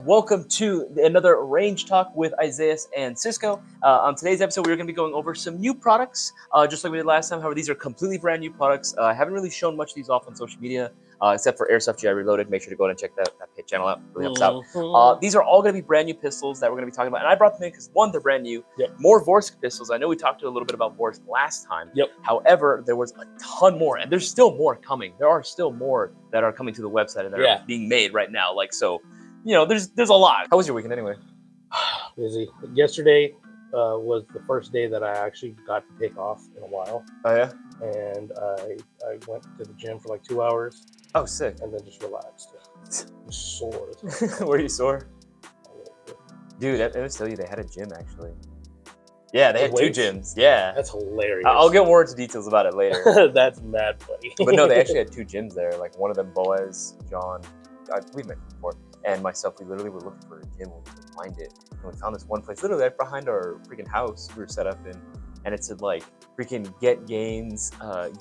welcome to another Range Talk with Isaiah and Cisco. On today's episode, we're going to be going over some new products, just like we did last time. However, these are completely brand new products. I haven't really shown much of these off on social media, except for Airsoft GI Reloaded. Make sure to go ahead and check that channel out. It really helps out. These are all going to be brand new pistols that we're going to be talking about. And I brought them in because, one, they're brand new. Yep. More Vorsk pistols. I know we talked a little bit about Vorsk last time. Yep. However, there was a ton more, and there's still more coming. There are still more that are coming to the website and that are being made right now. So, you know, there's a lot. How was your weekend anyway? Busy. Yesterday was the first day that I actually got to take off in a while. Oh, yeah? And I went to the gym for like 2 hours. Oh, sick. And then just relaxed. I'm sore. Were you sore? Dude, at MSW, they had a gym, actually. Yeah, they had two gyms. Yeah. That's hilarious. I'll get more into details about it later. That's mad funny. But no, they actually had two gyms there. Like, one of them, Boaz, John, we've met before, and myself, we literally were looking for a gym when we could find it. And we found this one place, literally right behind our freaking house we were set up in. And it said, like, freaking get gains,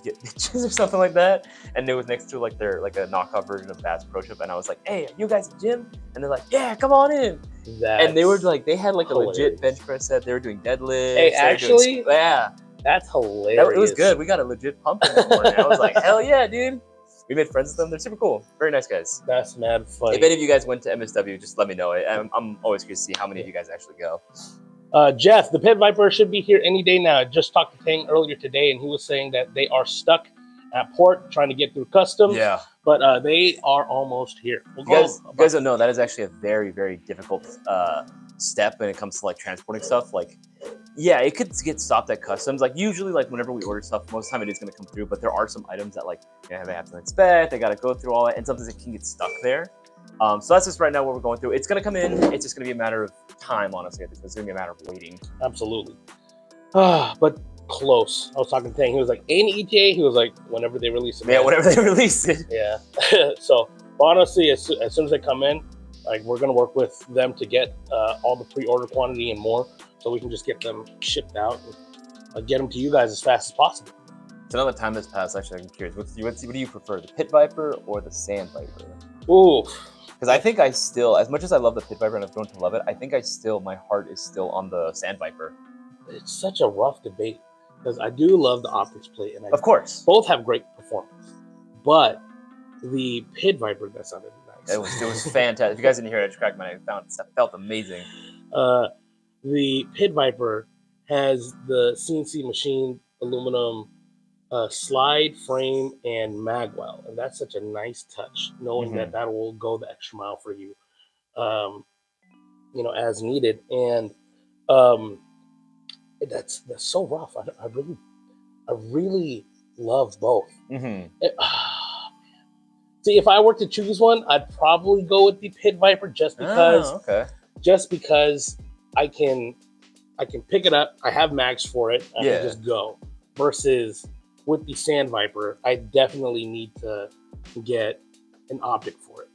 get bitches or something like that. And it was next to, like, a knockoff version of Bass Pro Shop. And I was like, hey, are you guys a gym? And they're like, yeah, come on in. And they were like, they had like hilarious. A legit bench press set. They were doing deadlifts. Hey, actually? Yeah. That's hilarious. It was good. We got a legit pump in the morning. I was like, hell yeah, dude. We made friends with them. They're super cool. Very nice guys. That's mad funny. If any of you guys went to MSW, just let me know. I'm always curious to see how many of you guys actually go. Jeff, the Pit Viper should be here any day now. I just talked to Tang earlier today, and he was saying that they are stuck at port trying to get through customs. Yeah. But they are almost here. You guys don't know, that is actually a very, very difficult step when it comes to like transporting stuff. Like, yeah, it could get stopped at customs. Like usually, like whenever we order stuff, most of the time it is going to come through. But there are some items that like they have to inspect. They got to go through all that, and sometimes it can get stuck there. So that's just right now what we're going through. It's going to come in. It's just going to be a matter of time, honestly. It's going to be a matter of waiting. Absolutely. But close. I was talking to Tang. He was like, ain't ETA? He was like, whenever they release it. Yeah, whenever they release it. Yeah. So honestly, as soon as they come in, like we're going to work with them to get all the pre-order quantity and more, so we can just get them shipped out and get them to you guys as fast as possible. So now that time has passed, actually, I'm curious. What do you prefer, the Pit Viper or the Sand Viper? Ooh. Because I think I still, as much as I love the Pit Viper and I've grown to love it, I think my heart is still on the Sand Viper. It's such a rough debate because I do love the optics plate, and of course, both have great performance. But the Pit Viper, that sounded nice. It was fantastic. If you guys didn't hear it, I just cracked my neck. It felt amazing. The Pit Viper has the CNC machined aluminum slide frame and magwell, and that's such a nice touch, knowing that will go the extra mile for you, you know, as needed. And that's so rough. I really love both. See, if I were to choose one, I'd probably go with the Pit Viper just because I can pick it up. I have mags for it. I can just go. Versus with the Sand Viper, I definitely need to get an optic for it.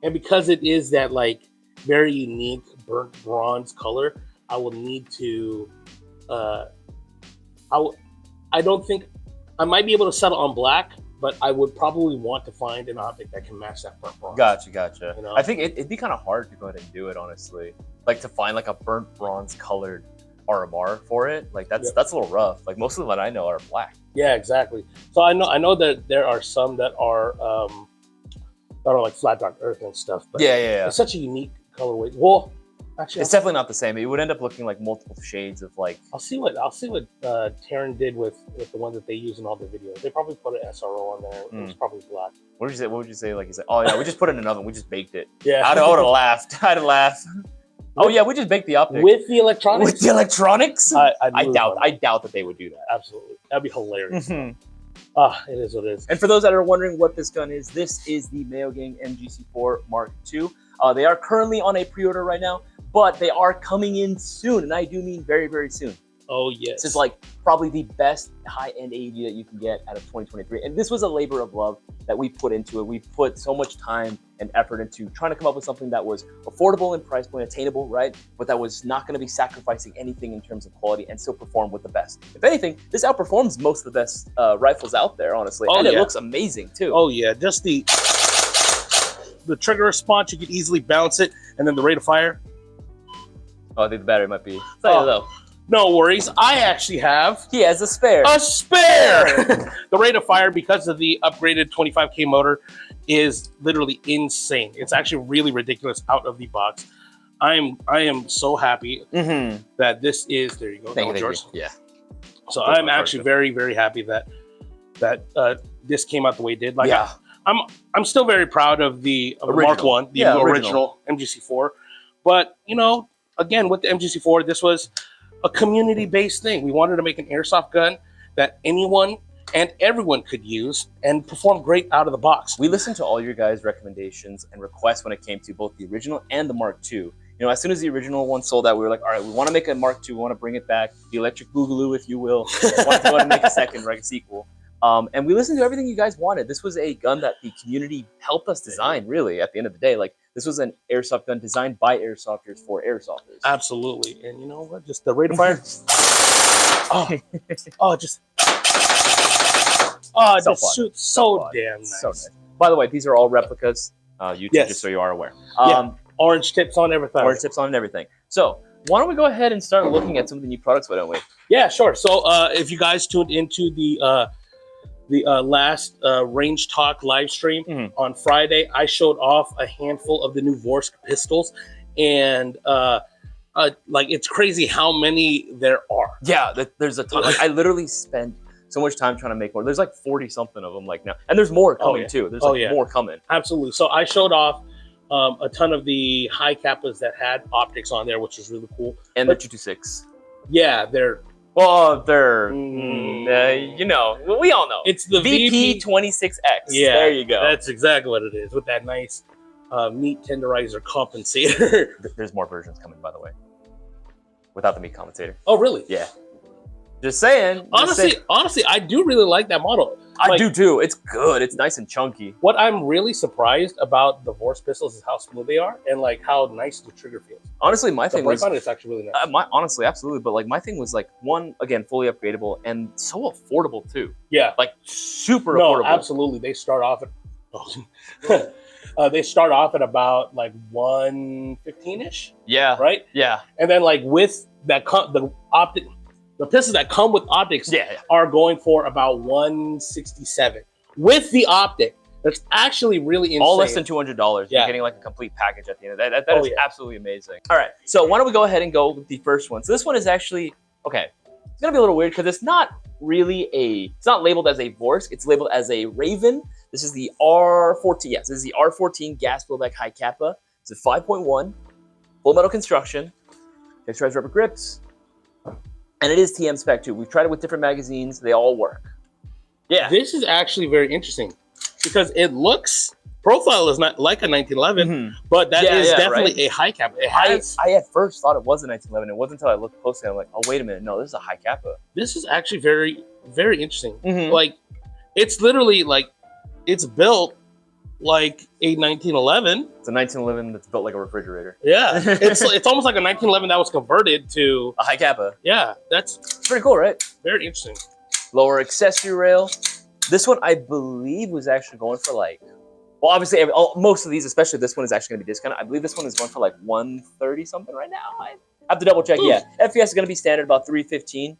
And because it is that like very unique burnt bronze color, I will need to I don't think I might be able to settle on black, but I would probably want to find an optic that can match that burnt bronze. Gotcha. You know? I think it'd be kind of hard to go ahead and do it, honestly. Like to find like a burnt bronze colored RMR for it. Like that's a little rough. Like most of them I know are black. Yeah, exactly. So I know that there are some that are like flat dark earth and stuff. But yeah. It's such a unique colorway. Well, actually, it's definitely not the same. It would end up looking like multiple shades of like. I'll see what Terran did with the one that they use in all the videos. They probably put an SRO on there. It was probably black. What would you say? Like he said, oh yeah, we just put it in an oven. We just baked it. Yeah, I would have laughed. I'd laugh. Oh yeah, we just baked the optic with the electronics. With the electronics, I doubt that they would do that. Absolutely, that'd be hilarious. It is what it is. And for those that are wondering what this gun is, this is the Mayo Gang MGC4 Mark II. They are currently on a pre-order right now, but they are coming in soon, and I do mean very, very soon. Oh, yes. This is like probably the best high-end AEG that you can get out of 2023. And this was a labor of love that we put into it. We put so much time and effort into trying to come up with something that was affordable in price point, attainable, right? But that was not going to be sacrificing anything in terms of quality and still perform with the best. If anything, this outperforms most of the best rifles out there, honestly. And it looks amazing, too. Oh, yeah. Just the the trigger response, you could easily balance it, and then the rate of fire. Oh, I think the battery might be slightly low. No worries. I actually have... He has a spare. A spare! The rate of fire, because of the upgraded 25K motor, is literally insane. It's actually really ridiculous out of the box. I am so happy that this is... There you go. Thank you. Yeah. So I'm actually very, very happy that this came out the way it did. Like, yeah. I'm still very proud of the Mark I, the original MGC4. But, you know, again, with the MGC4, this was a community-based thing. We wanted to make an airsoft gun that anyone and everyone could use and perform great out of the box. We listened to all your guys' recommendations and requests when it came to both the original and the Mark II. You know, as soon as the original one sold out, we were like, all right, we want to make a Mark II. We want to bring it back, the electric boogaloo, if you will. We want to go ahead and make a second, like a sequel. And we listened to everything you guys wanted. This was a gun that the community helped us design, really, at the end of the day. Like, this was an airsoft gun designed by airsofters for airsofters. Absolutely. And you know what? Just the rate of fire. Just shoots so damn nice. So nice. By the way, these are all replicas. YouTube, just so you are aware. Orange tips on everything. Orange tips on everything. So why don't we go ahead and start looking at some of the new products, why don't we? Yeah, sure. So if you guys tuned into the last Range Talk live stream on Friday, I showed off a handful of the new Vorsk pistols, and like, it's crazy how many there are. Yeah, there's a ton. Like, I literally spent so much time trying to make more. There's like 40 something of them like now, and there's more coming too. There's more coming. Absolutely. So I showed off a ton of the high kappas that had optics on there, which is really cool. And the 226. Yeah, they're... Well, they're, you know, we all know. It's the VP26X. Yeah, there you go. That's exactly what it is, with that nice meat tenderizer compensator. There's more versions coming, by the way, without the meat compensator. Oh, really? Yeah. Just saying. Honestly, I do really like that model. I do too. It's good. It's nice and chunky. What I'm really surprised about the Vorsk pistols is how smooth they are, and like how nice the trigger feels. Honestly, my thing was it's actually really nice. Honestly, absolutely. But like, my thing was like, one, again, fully upgradable and so affordable too. Yeah, like super affordable. Absolutely. They start off at they start off at about like 115-ish. Yeah. Right. Yeah. And then like with that the pistols that come with optics are going for about 167 with the optic. That's actually really insane. All less than $200. You're getting like a complete package at the end of that. That is absolutely amazing. All right, so why don't we go ahead and go with the first one? So this one is actually, okay, it's gonna be a little weird because it's not really it's not labeled as a Vorsk. It's labeled as a Raven. This is the R14. Yes, this is the R14 gas blowback high kappa. It's a 5.1, full metal construction, texturized rubber grips. And it is TM spec too. We've tried it with different magazines. They all work. Yeah. This is actually very interesting because it looks, profile is not like a 1911, but that is definitely a high kappa. I at first thought it was a 1911. It wasn't until I looked closely. I'm like, oh, wait a minute. No, this is a high kappa. This is actually very, very interesting. Like, it's literally like, it's built like a 1911. It's a 1911 that's built like a refrigerator. Yeah, it's almost like a 1911 that was converted to a high kappa. Yeah, that's pretty cool, right? Very interesting. Lower accessory rail. This one, I believe, was actually going for like, well, obviously, most of these, especially this one, is actually going to be discounted. I believe this one is going for like 130 something right now. I have to double check. Yeah, FPS is going to be standard about 315.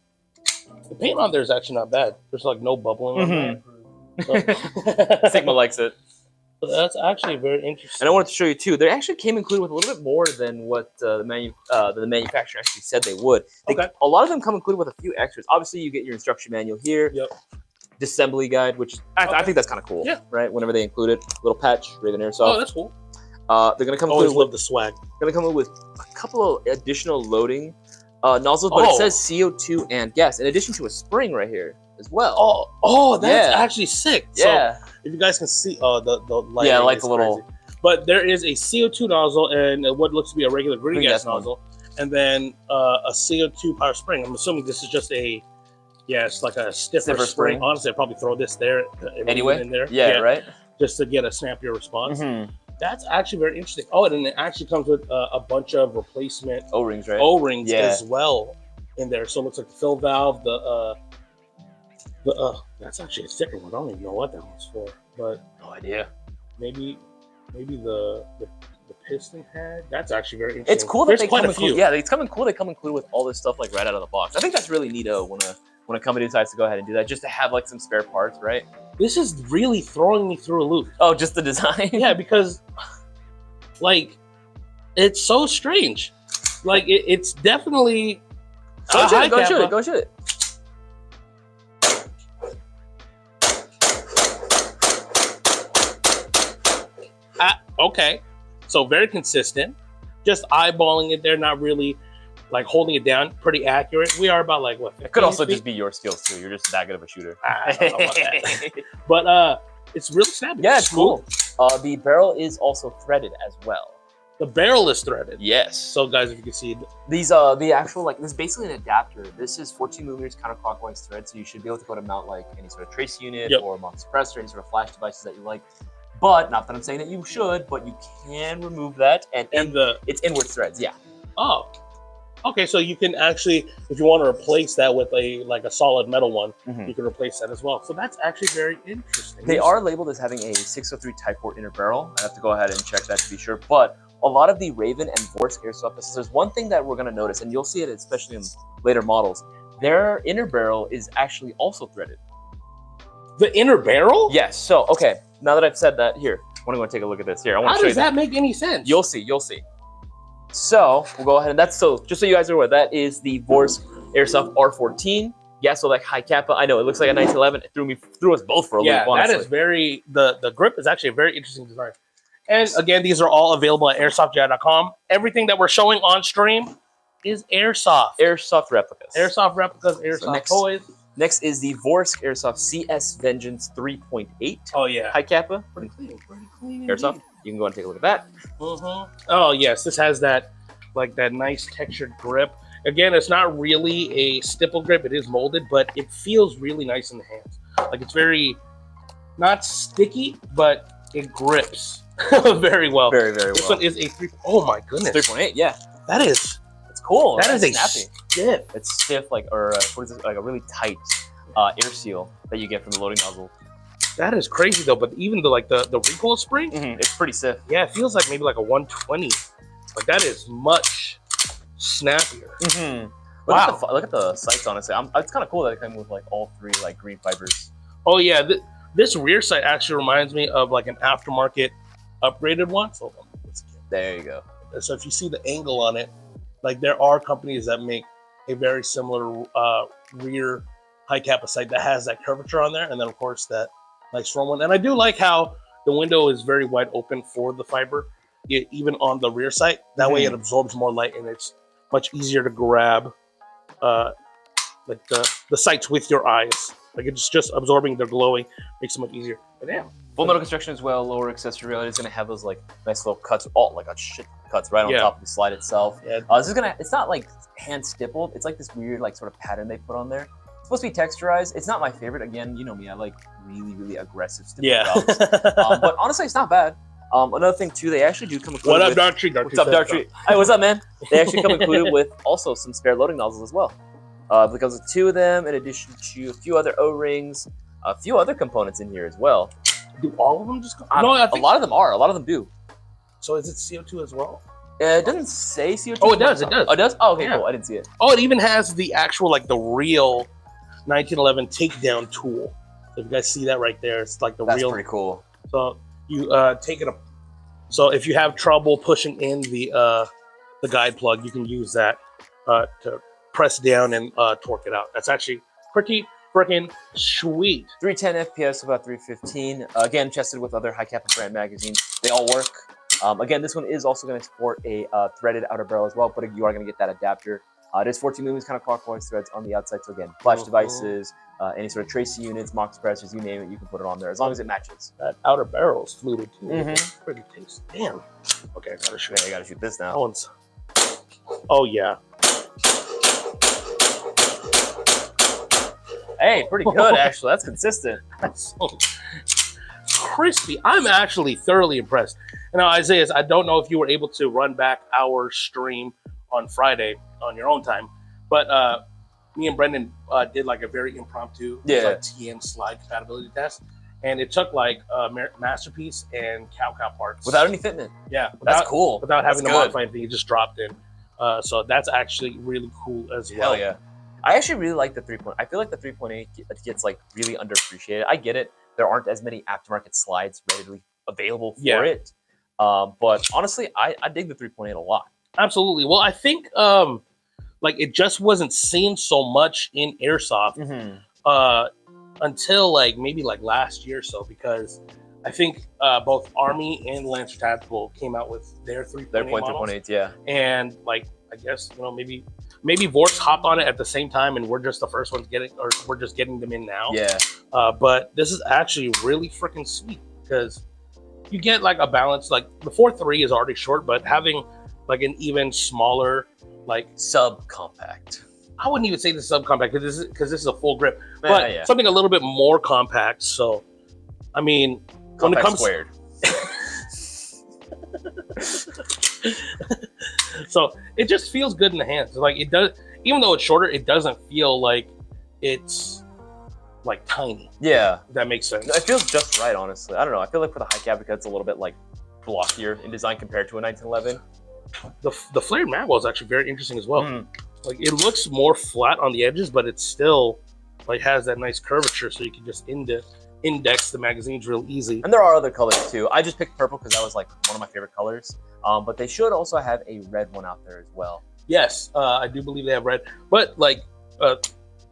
The paint on there is actually not bad. There's like no bubbling on there. So. Sigma likes it. So that's actually very interesting. And I wanted to show you too. They actually came included with a little bit more than what the manufacturer actually said they would. A lot of them come included with a few extras. Obviously, you get your instruction manual here. Yep. Disassembly guide, which I think that's kind of cool. Yeah. Right. Whenever they include it, little patch, Raven Airsoft. Oh, that's cool. They're gonna come. Always love the swag. They're gonna come with a couple of additional loading nozzles, but it says CO2 and gas in addition to a spring right here as well. Oh, that's actually sick. Yeah. So, if you guys can see, the light. Yeah, like the little. Crazy. But there is a CO2 nozzle and what looks to be a regular green gas nozzle, and then a CO2 power spring. I'm assuming this is just it's like a stiffer spring. Honestly, I'd probably throw this there anyway. In there. Yeah, right. Just to get a snappier response. That's actually very interesting. Oh, and it actually comes with a bunch of replacement O-rings, right? O-rings as well in there. So it looks like the fill valve, that's actually a thicker one. I don't even know what that one's for, but no idea. Maybe maybe the piston head. That's actually very interesting. It's cool that they come included. Yeah, it's coming cool. They come included with all this stuff like right out of the box. I think that's really neato when a company decides to go ahead and do that, just to have like some spare parts, right? This is really throwing me through a loop. Oh, just the design? Yeah, because like it's so strange. Like it's definitely go shoot it. Okay, so very consistent. Just eyeballing it there, not really like holding it down. Pretty accurate. We are about like what? It could also just be your skills too. You're just that good of a shooter. I don't know about that. But it's really snappy. Yeah, it's cool. The barrel is also threaded as well. The barrel is threaded. Yes. So guys, if you can see these, the actual this is basically an adapter. This is 14 millimeters counterclockwise thread, so you should be able to go to mount like any sort of trace unit or mount suppressor, any sort of flash devices that you like. But not that I'm saying that you should, but you can remove that, and it's inward threads. Yeah. Oh. Okay, so you can actually, if you want to replace that with a solid metal one, you can replace that as well. So that's actually very interesting. They are labeled as having a 603 Type 4 inner barrel. I have to go ahead and check that to be sure. But a lot of the Raven and Vorsk airsoft pistols, there's one thing that we're going to notice, and you'll see it especially in later models. Their inner barrel is actually also threaded. The inner barrel? Yes. So, okay, now that I've said that, here, I'm going to take a look at this. Here, I want to show you. How does that make any sense? You'll see. So we'll go ahead and just so you guys are aware, that is the Vorsk Airsoft R14. Yeah, so like high kappa. I know it looks like a 1911. It threw us both for a loop. Honestly. That is very the grip is actually a very interesting design. And again, these are all available at airsoftjedi.com. Everything that we're showing on stream is airsoft. Airsoft replicas. Airsoft toys. Next is the Vorsk Airsoft CS Vengeance 3.8. Oh yeah, high kappa. Pretty clean. Airsoft. You can go and take a look at that. Oh yes, this has that nice textured grip. Again, it's not really a stipple grip; it is molded, but it feels really nice in the hands. Like it's very not sticky, but it grips very well. Very well. This one is a 3. Oh my goodness, 3.8. Yeah, that is. It's cool. That is a snappy. Stiff. It's stiff, what is it? Like a really tight air seal that you get from the loading nozzle. That is crazy though. But even the recoil spring, it's pretty stiff. Yeah, it feels like maybe like a 120. Like that is much snappier. Look at the sights. Honestly, it's kind of cool that it came with like all 3 like green fibers. Oh yeah, this rear sight actually reminds me of like an aftermarket upgraded one. So there you go. So if you see the angle on it, like there are companies that make a very similar rear high kappa sight that has that curvature on there, and then of course that nice front one. And I do like how the window is very wide open for the fiber, even on the rear sight. That way it absorbs more light, and it's much easier to grab like the sights with your eyes. Like it's just absorbing the glowing makes it much easier. But damn. Full metal construction as well, lower accessory rail. It's going to have those like nice little cuts, like a shit cuts right on top of the slide itself. Yeah. It's not like hand stippled. It's like this weird like sort of pattern they put on there. It's supposed to be texturized. It's not my favorite. Again, you know me, I like really aggressive stipple jobs. But honestly, it's not bad. Another thing too, they actually do come included What up, with... Dark Tree? What's up, Dark Tree? Hey, what's up, man? They actually come included with also some spare loading nozzles as well. It comes with 2 of them, in addition to a few other O-rings, a few other components in here as well. Do all of them just come? No, a lot of them are. A lot of them do. So is it CO2 as well? It doesn't say CO2. Oh, it does. It does. Oh, it does? Oh, okay, cool. I didn't see it. Oh, it even has the actual, like the real 1911 takedown tool. So if you guys see that right there, it's like the real. That's pretty cool. So you take it up. So if you have trouble pushing in the guide plug, you can use that to press down and torque it out. That's actually pretty freaking sweet. 310 FPS, about 315. Again, tested with other high kappa brand magazines. They all work. Again, this one is also going to support a threaded outer barrel as well, but you are going to get that adapter. It is 14 millimeters kind of clockwise threads on the outside. So again, flash devices, any sort of tracer units, mock suppressors, you name it, you can put it on there as long as it matches. That outer barrel is fluted too. Pretty tasty. Damn. Okay, I gotta shoot. Yeah, I gotta shoot this now. That one's. Oh yeah. Hey, pretty good actually. That's consistent. That's so crispy. I'm actually thoroughly impressed. Now, Isaiah, I don't know if you were able to run back our stream on Friday on your own time, but me and Brendan did like a very impromptu TN slide compatibility test, and it took like Masterpiece and cow parts without any fitment. Yeah, that's cool. Without having to modify anything, it just dropped in. So that's actually really cool as well. Hell yeah. I actually really like the 3.0. I feel like the 3.8 gets like really underappreciated. I get it. There aren't as many aftermarket slides readily available for it. But honestly, I dig the 3.8 a lot. Absolutely. Well, I think like it just wasn't seen so much in airsoft until like maybe like last year or so, because I think both Army and Lancer Tactical came out with their 3.8 yeah. And like, I guess, you know, maybe Vorsk hopped on it at the same time, and we're just the first ones getting, or we're just getting them in now. Yeah. But this is actually really freaking sweet, because you get like a balance. Like the 4.3 is already short, but having like an even smaller, like subcompact. I wouldn't even say this is subcompact because this is a full grip, but something a little bit more compact. So, I mean, compact when it comes squared. So it just feels good in the hands. Like it does, even though it's shorter, it doesn't feel like it's like tiny. Yeah, if that makes sense. It feels just right, honestly. I don't know. I feel like for the high cap, because it's a little bit like blockier in design compared to a 1911. The flared magwell is actually very interesting as well. Like it looks more flat on the edges, but it still like has that nice curvature, so you can just index the magazines real easy. And there are other colors too. I just picked purple because that was like one of my favorite colors. But they should also have a red one out there as well. Yes, I do believe they have red. But like,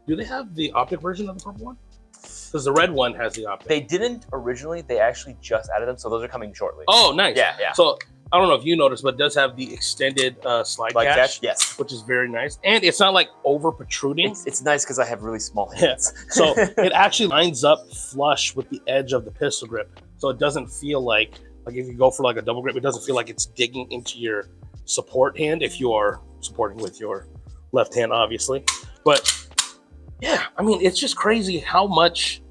do they have the optic version of the purple one? Because the red one has the optic. They didn't originally. They actually just added them, so those are coming shortly. Oh, nice. Yeah, yeah. So I don't know if you noticed, but it does have the extended slide catch. Yes. Which is very nice. And it's not like over protruding. It's nice because I have really small hands. Yeah. So it actually lines up flush with the edge of the pistol grip. So it doesn't feel like if you go for like a double grip, it doesn't feel like it's digging into your support hand if you are supporting with your left hand, obviously. But yeah, I mean, it's just crazy how much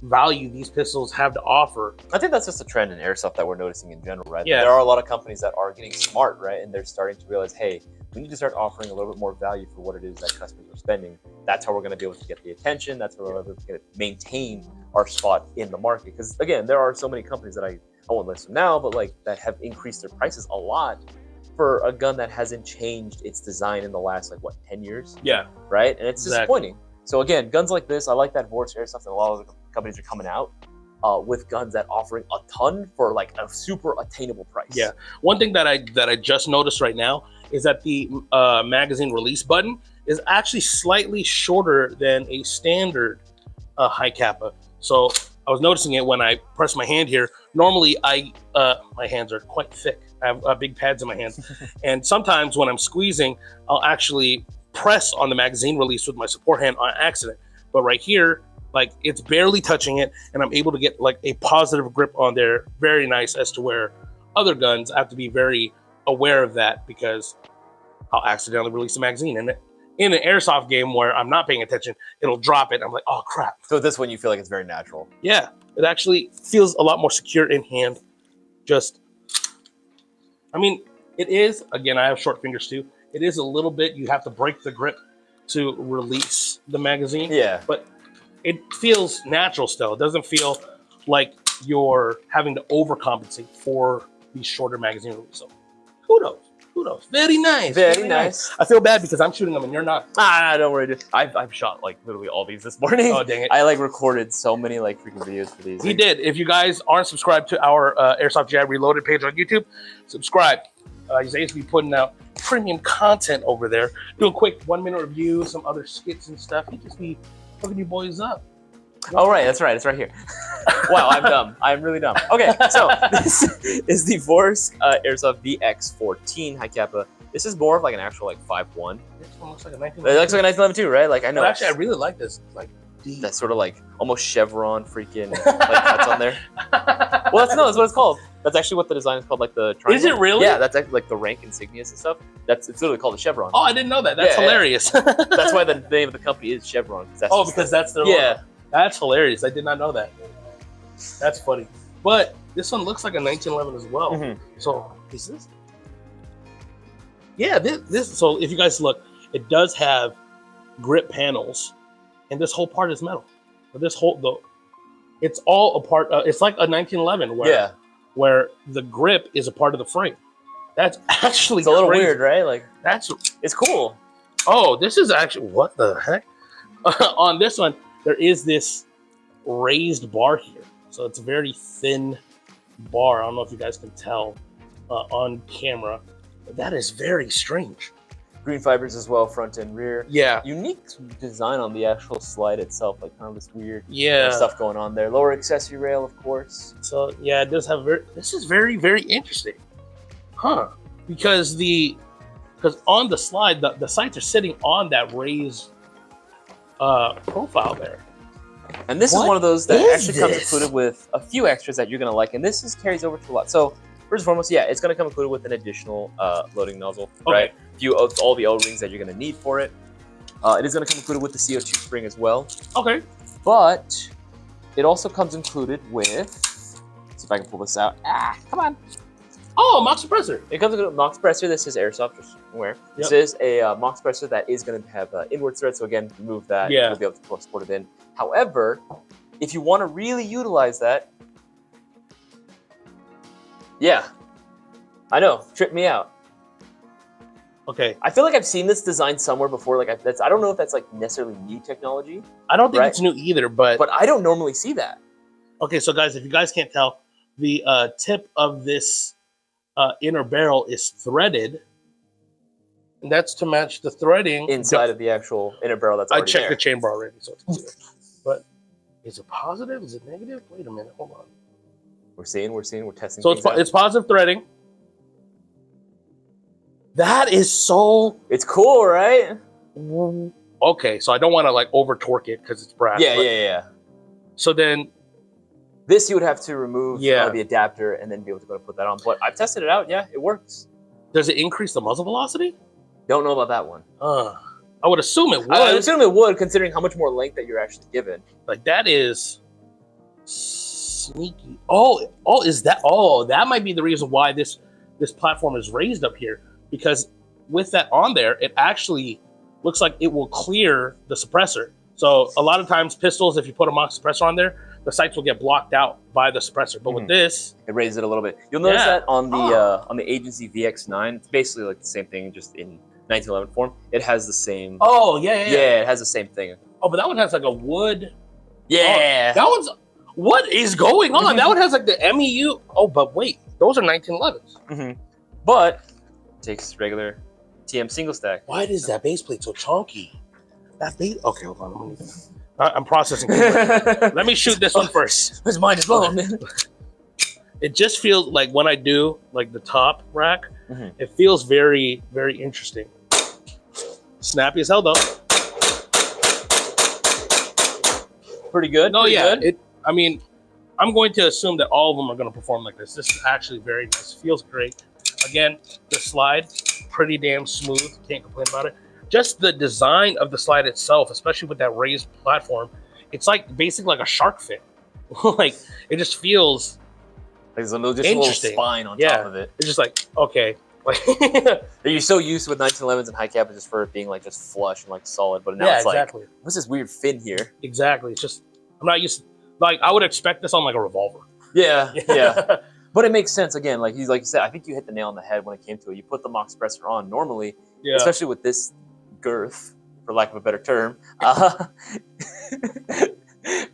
value these pistols have to offer. I think that's just a trend in airsoft that we're noticing in general, right? Yeah. There are a lot of companies that are getting smart, right? And they're starting to realize, hey, we need to start offering a little bit more value for what it is that customers are spending. That's how we're going to be able to get the attention. That's how we're able to maintain our spot in the market. Because again, there are so many companies that I won't list them now, but like that have increased their prices a lot for a gun that hasn't changed its design in the last 10 years? Yeah. Right? And it's disappointing. So again, guns like this, I like that Vorsk Airsoft and a lot of other companies are coming out with guns that offering a ton for like a super attainable price. Yeah. One thing that I just noticed right now is that the magazine release button is actually slightly shorter than a standard high kappa. So I was noticing it when I press my hand here. Normally, my hands are quite thick. I have big pads in my hands. And sometimes when I'm squeezing, I'll actually press on the magazine release with my support hand on accident. But right here, like it's barely touching it, and I'm able to get like a positive grip on there. Very nice, as to where other guns I have to be very aware of that, because I'll accidentally release the magazine. And in an airsoft game where I'm not paying attention, it'll drop it. I'm like, oh crap. So this one you feel like it's very natural. Yeah, it actually feels a lot more secure in hand. I mean, it is, again, I have short fingers too. It is a little bit, you have to break the grip to release the magazine. Yeah. But it feels natural still. It doesn't feel like you're having to overcompensate for these shorter magazine releases. So kudos. Very nice. Very nice. I feel bad because I'm shooting them and you're not. Don't worry, dude. I've shot like literally all these this morning. Oh, dang it. I recorded so many freaking videos for these. He did. If you guys aren't subscribed to our Airsoft GI Reloaded page on YouTube, subscribe. He's going to be putting out premium content over there. Do a quick 1-minute review, some other skits and stuff. He just be hooking you boys up. Oh, right. That's right. It's right here. Wow, I'm dumb. I'm really dumb. Okay, so this is the Vorsk Airsoft Vx14 high kappa. This is more of like an actual 5.1. This one looks like a 1911. It looks like a 1911 too, right? Like I know. But actually, I really like this. That sort of almost chevron freaking cuts on there. Well, that's what it's called. That's actually what the design is called, like the triangle. Is it really? Yeah, that's actually like the rank insignias and stuff. It's literally called a chevron. Oh, I didn't know that. That's hilarious. Yeah. That's why the name of the company is Chevron. Because that's their logo. Yeah. That's hilarious. I did not know that. That's funny. But this one looks like a 1911 as well. Mm-hmm. So is this? Yeah, this. So if you guys look, it does have grip panels, and this whole part is metal. But this whole it's all a part. It's like a 1911 where the grip is a part of the frame. That's actually it's a little crazy. weird, right? Like it's cool. Oh, this is actually what the heck. On this one, there is this raised bar here, so it's a very thin bar. I don't know if you guys can tell on camera, but that is very strange. Green fibers as well, front and rear. Yeah. Unique design on the actual slide itself, like kind of this weird stuff going on there. Lower accessory rail, of course. So yeah, it does have this is very, very interesting. Huh. Because on the slide, the sights are sitting on that raised profile there. And this is one of those that actually comes included with a few extras that you're going to like. And this carries over to a lot. So first and foremost, yeah, it's going to come included with an additional loading nozzle, right? All the O-rings that you're going to need for it. It is going to come included with the CO2 spring as well. Okay. But it also comes included with, let's see if I can pull this out. Come on. Oh, Mock suppressor. It comes with a Mock suppressor. This is Airsoft, just aware. Yep. This is a Mock suppressor that is going to have inward thread. So again, remove that. Yeah. You'll be able to export it in. However, if you want to really utilize that, yeah, I know, tripped me out. Okay. I feel like I've seen this design somewhere before. Like I don't know if that's like necessarily new technology. I don't think it's new either, but I don't normally see that. Okay, so guys, if you guys can't tell, the tip of this inner barrel is threaded, and that's to match the threading inside of the actual inner barrel. That's already I checked there. the chamber already, so it's clear. But is it positive? Is it negative? Wait a minute, hold on. We're testing. So it's positive threading. That is so. It's cool, right? Okay, so I don't want to like over torque it because it's brass. Yeah. So then. This you would have to remove the adapter and then be able to go and put that on. But I've tested it out. Yeah, it works. Does it increase the muzzle velocity? Don't know about that one. I would assume it would. I would assume it would, considering how much more length that you're actually given. Like that is sneaky. Oh, is that? Oh, that might be the reason why this platform is raised up here, because with that on there, it actually looks like it will clear the suppressor. So a lot of times pistols, if you put a Mock suppressor on there, the sights will get blocked out by the suppressor. But with this, it raises it a little bit. You'll notice that on the Agency Vx9, it's basically like the same thing, just in 1911 form. It has the same. Oh yeah. It has the same thing. Oh, but that one has like a wood. Yeah. Oh, that one's. What is going on? That one has like the MEU. Oh, but wait, those are 1911s. But it takes regular TM single stack. Why is that base plate so chunky? That base. Okay, hold on. I'm processing. Let me shoot this one first. His mind is blown. It just feels like when I do like the top rack, it feels very, very interesting. Snappy as hell though. Pretty good. No, yeah. Good. I mean, I'm going to assume that all of them are going to perform like this. This is actually very nice. Feels great. Again, the slide, pretty damn smooth. Can't complain about it. Just the design of the slide itself, especially with that raised platform, it's like basically like a shark fin. Like it just feels like there's a little spine on top of it. It's just like okay, like you're so used with 1911s and high cap just for it being like just flush and like solid, but now it's like what's this weird fin here? Exactly. It's just I'm not used to, like I would expect this on like a revolver. Yeah. But it makes sense again. Like you said, I think you hit the nail on the head when it came to it. You put the Mock suppressor on normally, especially with this girth, for lack of a better term,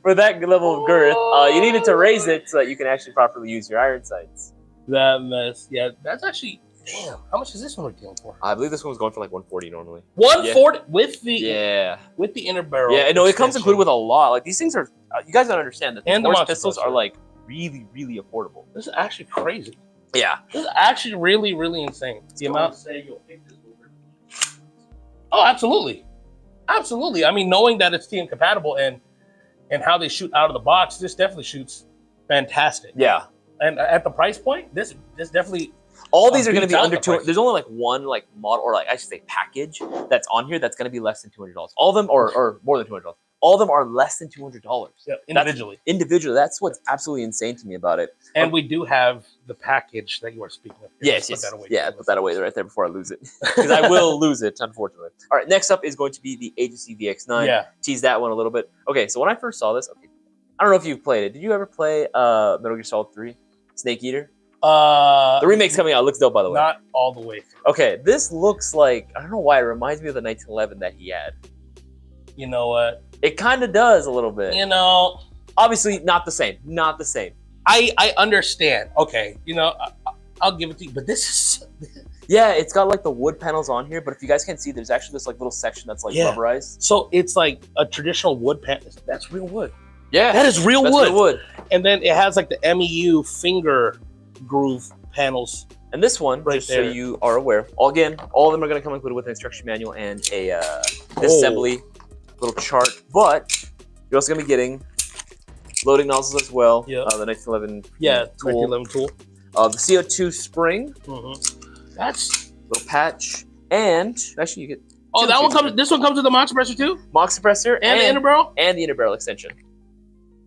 for that level of girth, you needed to raise it so that you can actually properly use your iron sights. That mess, that's actually damn. How much is this one retailing for? I believe this one was going for like 140 normally. 140 with the inner barrel. Yeah, no, it comes included with a lot. Like these things are, you guys gotta understand that the Vorsk pistols are like really, really affordable. This is actually crazy. Yeah, this is actually really, really insane. The amount. Say you'll pick this. Oh, absolutely. I mean, knowing that it's TM compatible and how they shoot out of the box, this definitely shoots fantastic. Yeah. And at the price point, this definitely. All these are going to be under $200. There's only like one like model or like I should say package that's on here that's going to be less than $200. All of them or more than $200. All of them are less than $200. Yeah, individually. That's what's absolutely insane to me about it. And we do have the package that you are speaking of. Yes. Put that away right there before I lose it. Because I will lose it, unfortunately. All right, next up is going to be the Agency Vx9. Yeah. Tease that one a little bit. Okay, so when I first saw this, I don't know if you've played it. Did you ever play Metal Gear Solid 3? Snake Eater? The The remake's coming out. It looks dope, by the way. Not all the way through. Okay, this looks like, I don't know why, it reminds me of the 1911 that he had. You know what? It kind of does a little bit. You know, Obviously, not the same. Not the same. I understand. Okay, you know, I'll give it to you. But this is Yeah, it's got like the wood panels on here, but if you guys can't see, there's actually this like little section that's like Yeah. rubberized. so it's like a traditional wood pan. That's real wood. Yeah, That is real that's wood. real wood. And then it has like the MEU finger groove panels. And this one, Right just there. so you are aware, all of them are going to come included with an instruction manual and a disassembly little chart. But you're also going to be getting loading nozzles as well. Yeah. The 1911 Yeah, tool. 1911 tool. The CO2 spring, That's little patch, and actually you get oh, two that one things. comes. This one comes with the mod suppressor too, Mock suppressor and the inner barrel. and the inner barrel extension.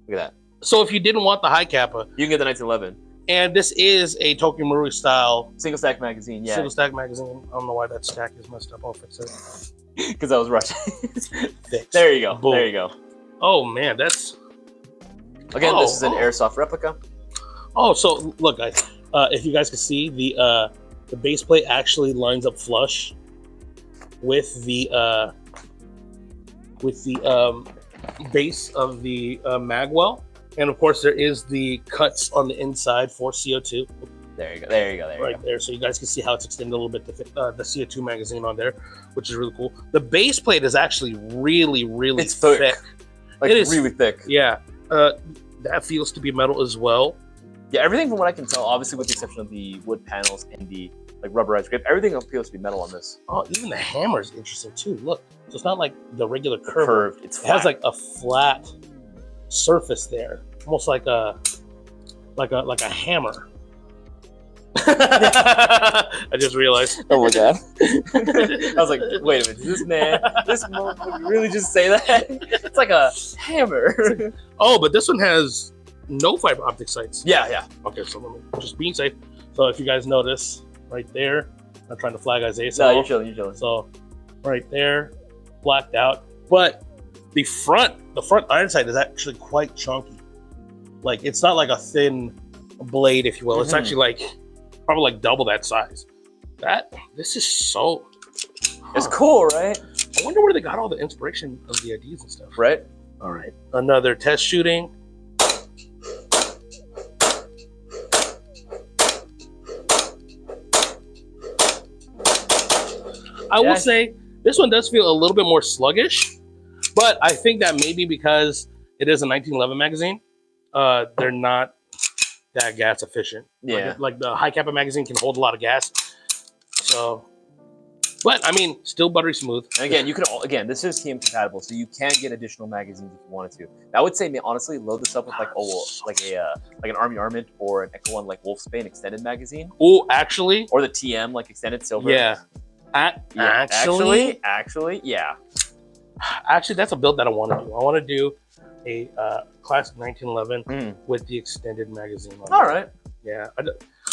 Look at that. So if you didn't want the high kappa, You can get the 1911 and this is a Tokyo Marui style single stack magazine. Yeah, single stack magazine. I don't know why that stack is messed up. I'll fix it. because I was rushing. Fixed. There you go. Boom. There you go. Oh man, that's Again, Oh, this is an oh. airsoft replica. oh. So look, guys, if you guys can see the base plate actually lines up flush with the base of the mag-well, and of course there is the cuts on the inside for CO2 There you go. There you go. There you right go. there, so you guys can see how it's extended a little bit to fit the CO2 magazine on there, which is really cool. The base plate is actually really It's thick. Like It is- really thick. Yeah, that feels to be metal as well. Yeah, everything from what I can tell, obviously with the exception of the wood panels and the like rubberized grip, everything appears to be metal on this. Oh, even the hammer is interesting too. Look, so it's not like the regular curve. Curved. It's It flat. has like a flat surface there, almost like a hammer. I just realized. Oh my god. I was like, wait a minute, this motherfucker really just say that? It's like a hammer. Oh, but this one has no fiber optic sights. yeah. Okay, so let me just being safe. So if you guys notice right there, I'm trying to flag Isaiah. No, you're chilling. So right there, blacked out. But the front iron sight is actually quite chunky. Like it's not like a thin blade, if you will. It's Mhm. actually like probably like double that size. This is so It's cool, right? I wonder where they got all the inspiration of the IDs and stuff. Right? All right. Another test shooting. I will say this one does feel a little bit more sluggish, but I think that maybe because it is a 1911 magazine, they're not that gas efficient. Yeah. Like the high kappa magazine can hold a lot of gas. So, but I mean, still buttery smooth. And again, this is TM compatible, so you can get additional magazines if you wanted to. I would say, honestly, load this up with like an Army Armament or an Echo One like Wolfsbane extended magazine, Oh, actually, or the TM like extended silver. yeah. Actually, yeah. Actually, that's a build that I want to do. I want to do a classic 1911 with the extended magazine on All it. right. Yeah,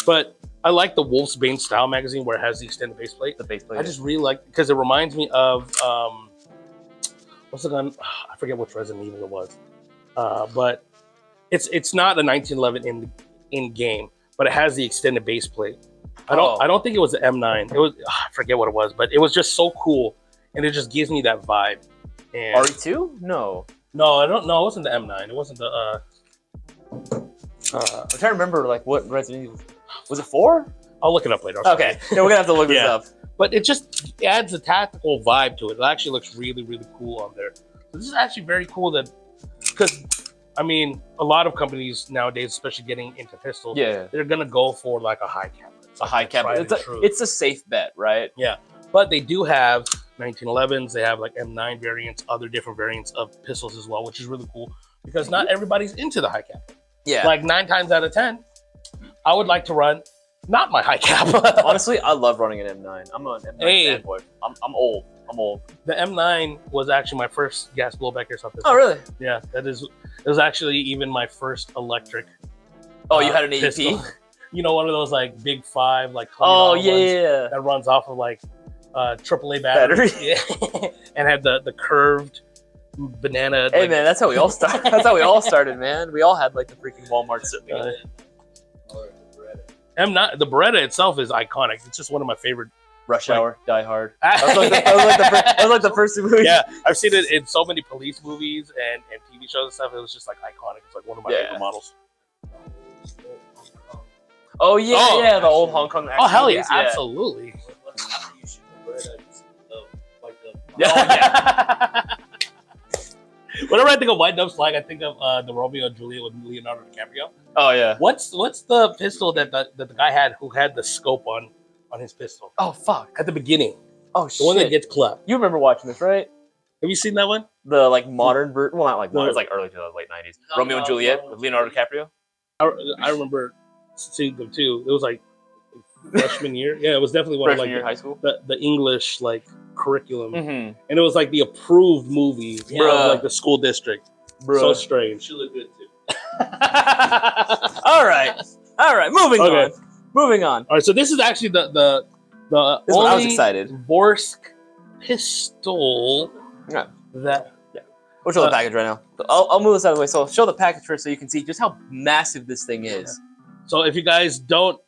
but I like the Wolfsbane style magazine where it has the extended base plate. The base plate. I just really like because it reminds me of what's the gun? I forget which Resident Evil it was, but it's not a 1911 in game, but it has the extended base plate. I don't think it was the M9. It was I forget what it was, but it was just so cool, and it just gives me that vibe. And RE2? No. no, I don't know. It wasn't the M9. It wasn't the. I'm trying to remember like what Resident Evil was it 4? I'll look it up later. Okay. Yeah, we're gonna have to look this Yeah. up. But it just adds a tactical vibe to it. It actually looks really, really cool on there. So this is actually very cool because I mean, a lot of companies nowadays, especially getting into pistols, Yeah. they're gonna go for like a high cap. A high cap. It's a safe bet, right? But they do have 1911s. They have like M9 variants, other different variants of pistols as well, which is really cool because not everybody's into the high cap. Yeah. Like 9 times out of 10, I would like to run not my high cap. Honestly, I love running an M9. I'm an M9 fanboy. I'm old. The M9 was actually my first gas blowback airsoft pistol. Oh, really? Yeah, it was actually even my first electric. Oh, you had an AEP? pistol. You know, one of those like big 5, like $100 Oh, ones yeah. that runs off of like AAA battery. Yeah. And had the curved banana. Hey man, that's how we all started. That's how we all started, man. We all had like the freaking Walmart sitting. The Beretta itself is iconic. It's just one of my favorite. Rush Hour, Die Hard. That was like the first movie. Yeah, I've seen it in so many police movies and TV shows and stuff. It was just like iconic. It's like one of my favorite models. Oh yeah, the old Hong Kong action hell yeah, movies, absolutely. Yeah. Whenever I think of White Dove's Flag, I think of the Romeo and Juliet with Leonardo DiCaprio. Oh yeah. What's the pistol that the guy had who had the scope on his pistol? Oh fuck. At the beginning. Oh shit. The one that gets clapped. You remember watching this, right? Have you seen that one? The like modern version. Well, not like modern. It was like early 2000s, late 90s. Romeo and Juliet with Leonardo DiCaprio. I remember seeing them too. It was like freshman year. Yeah, it was definitely one freshman of like year high school. The English like curriculum, and it was like the approved movie of like the school district. So strange. She looked good too. All right. Moving on. All right, so this is actually the this only I was excited. Vorsk pistol that. We'll show the package right now. So I'll move this out of the way. So I'll show the package first so you can see just how massive this thing is. So if you guys don't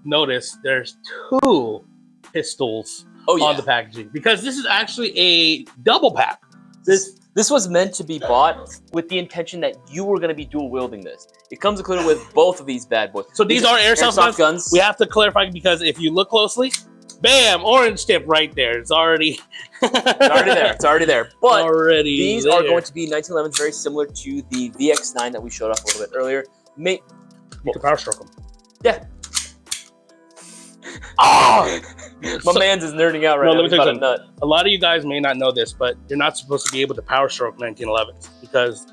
notice, there's 2 pistols on the packaging because this is actually a double pack. This was meant to be bought with the intention that you were going to be dual wielding this. It comes included with both of these bad boys. So these are airsoft guns. We have to clarify because if you look closely, bam, orange tip right there. It's already It's already there. But these there. are going to be 1911s, very similar to the VX9 that we showed off a little bit earlier. You can power stroke them. Yeah. Oh! My man's is nerding out right now. Let me tell you something. A lot of you guys may not know this, but you're not supposed to be able to power stroke 1911s because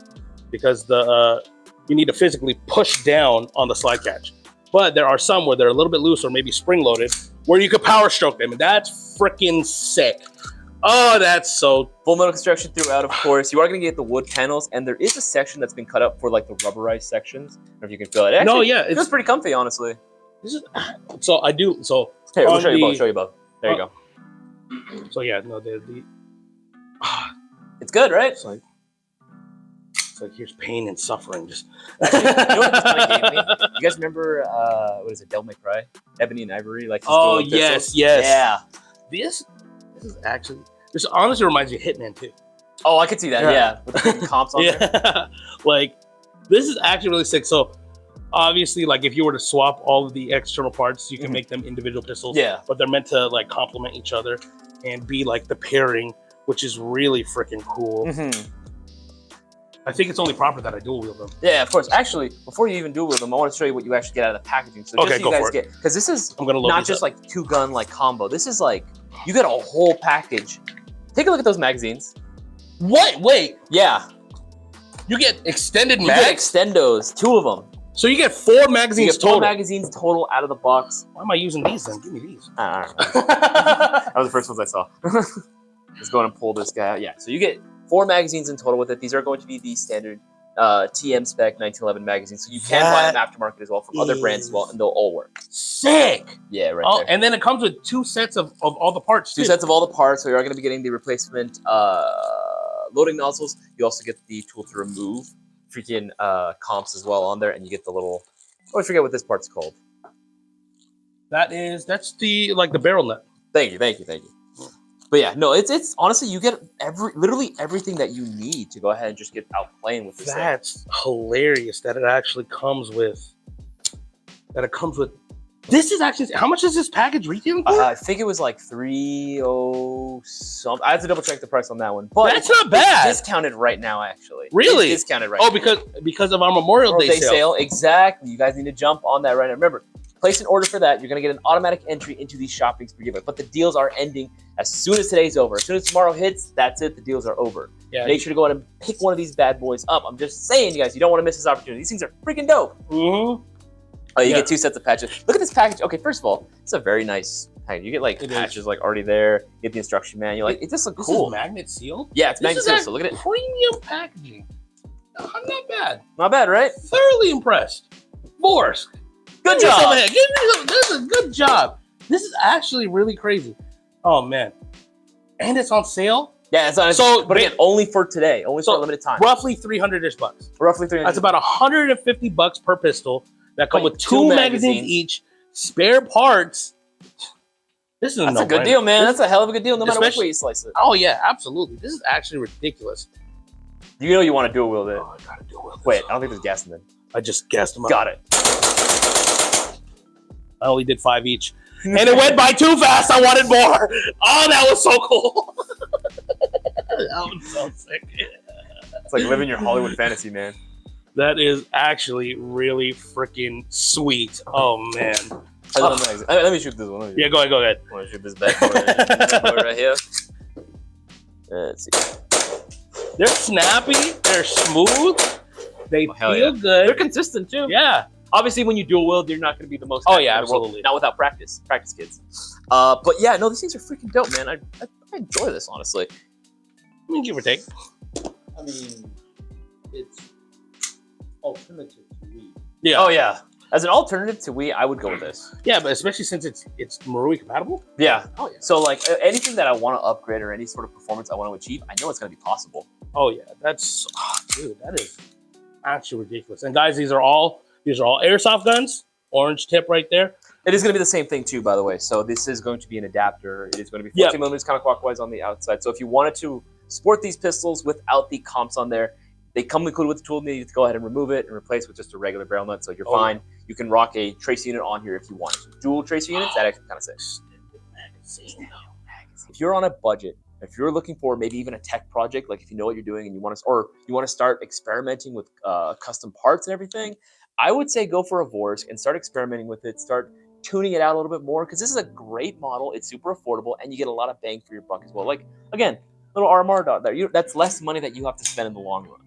you need to physically push down on the slide catch. But there are some where they're a little bit loose or maybe spring loaded where you could power stroke them, and that's freaking sick. Oh, that's so full metal construction throughout. Of course, you are going to get the wood panels, and there is a section that's been cut up for like the rubberized sections. I don't know if you can feel it. Actually, it feels pretty comfy, honestly. So I do. So here, we'll show you both. There you go. So yeah, no, it's good, right? It's like here's pain and suffering. Just actually, you know what this kind of gave me? You guys remember what is it? Devil May Cry, Ebony and Ivory. Like yes. Yeah. This is actually. This honestly reminds me of Hitman 2. Oh, I could see that. Yeah, with the comps on there. Like this is actually really sick. So. Obviously, like if you were to swap all of the external parts, you can make them individual pistols. Yeah. But they're meant to like complement each other and be like the pairing, which is really freaking cool. I think it's only proper that I dual wield them. Yeah, of course. Actually, before you even dual wield them, I want to show you what you actually get out of the packaging. So just so you guys get, because this is not just like 2-gun like combo. This is like you get a whole package. Take a look at those magazines. What? Wait. Yeah. You get extended mags? You get extendos, 2 of them. So you get 4 magazines total. 4 magazines total out of the box. Why am I using these then? Give me these. I don't know. That was the first ones I saw. Let's go and pull this guy out. Yeah, so you get 4 magazines in total with it. These are going to be the standard TM spec 1911 magazines. So you can buy them aftermarket as well from other brands as well, and they'll all work. Sick! Yeah, right there. And then it comes with 2 sets of all the parts, 2 sets of all the parts. So you are going to be getting the replacement loading nozzles. You also get the tool to remove freaking comps as well on there, and you get the little, I always forget what this part's called. That's the like the barrel nut. Thank you. But yeah, no, it's honestly you get literally everything that you need to go ahead and just get out playing with this. That's hilarious that it actually comes with. This is actually, how much is this package retailing for? I think it was like $300 something. I have to double check the price on that one. But that's not bad. It's discounted right now, actually. Really? It's discounted right now. Because of our Memorial Day sale. Exactly. You guys need to jump on that right now. Remember, place an order for that. You're going to get an automatic entry into these shoppings per giveaway. But the deals are ending as soon as today's over. As soon as tomorrow hits, that's it. The deals are over. Yeah. Make sure to go ahead and pick one of these bad boys up. I'm just saying, you guys, you don't want to miss this opportunity. These things are freaking dope. Oh, you get 2 sets of patches. Look at this package. Okay, first of all, it's a very nice package. You get like patches like already there. You get the instruction manual. Like, it just looks cool. This is magnet sealed? Yeah, it's magnet sealed. So look at it. Premium packaging. Not bad. Not bad, right? Thoroughly impressed. Vorsk. Good job. This is a good job. This is actually really crazy. Oh man. And it's on sale? Yeah, it's not. So, but again, only for today, only for a limited time. Roughly $300-ish. Roughly 300. That's about $150 per pistol. That come with two magazines each, spare parts. This is That's a good deal, man. That's a hell of a good deal, no matter which way you slice it. Oh yeah, absolutely. This is actually ridiculous. You know you want to dual wield it. Oh, I gotta dual wield this. Wait, I don't think there's gas in there. I just gassed them up. Got it. I only did 5 each. And it went by too fast. I wanted more. Oh, that was so cool. That was so sick. It's like living your Hollywood fantasy, man. That is actually really freaking sweet. Oh, man. Let me shoot this one. Yeah, go ahead. I want to shoot this bad boy right here. Let's see. They're snappy. They're smooth. They feel good. They're consistent, too. Yeah. Obviously, when you dual wield, you're not going to be the most. Oh yeah, absolutely. Not without practice, kids. But yeah, no, these things are freaking dope, man. I enjoy this, honestly. I mean, give or take. I mean, it's alternative to Wii. Yeah. Oh yeah. As an alternative to Wii, I would go with this. Yeah, but especially since it's Marui compatible. Yeah. Oh yeah. So like anything that I want to upgrade or any sort of performance I want to achieve, I know it's going to be possible. Oh yeah, dude, that is actually ridiculous. And guys, these are all airsoft guns. Orange tip right there. It is going to be the same thing too, by the way. So this is going to be an adapter. It is going to be 14 millimeters counterclockwise on the outside. So if you wanted to sport these pistols without the comps on there, they come included with the tool. You need to go ahead and remove it and replace with just a regular barrel nut. So you're fine. You can rock a tracer unit on here if you want. So dual tracer units, that actually kind of sick. If you're on a budget, if you're looking for maybe even a tech project, like if you know what you're doing and you want to start experimenting with custom parts and everything, I would say go for a Vorsk and start experimenting with it. Start tuning it out a little bit more because this is a great model. It's super affordable and you get a lot of bang for your buck as well. Like again, little RMR dot there. That's less money that you have to spend in the long run.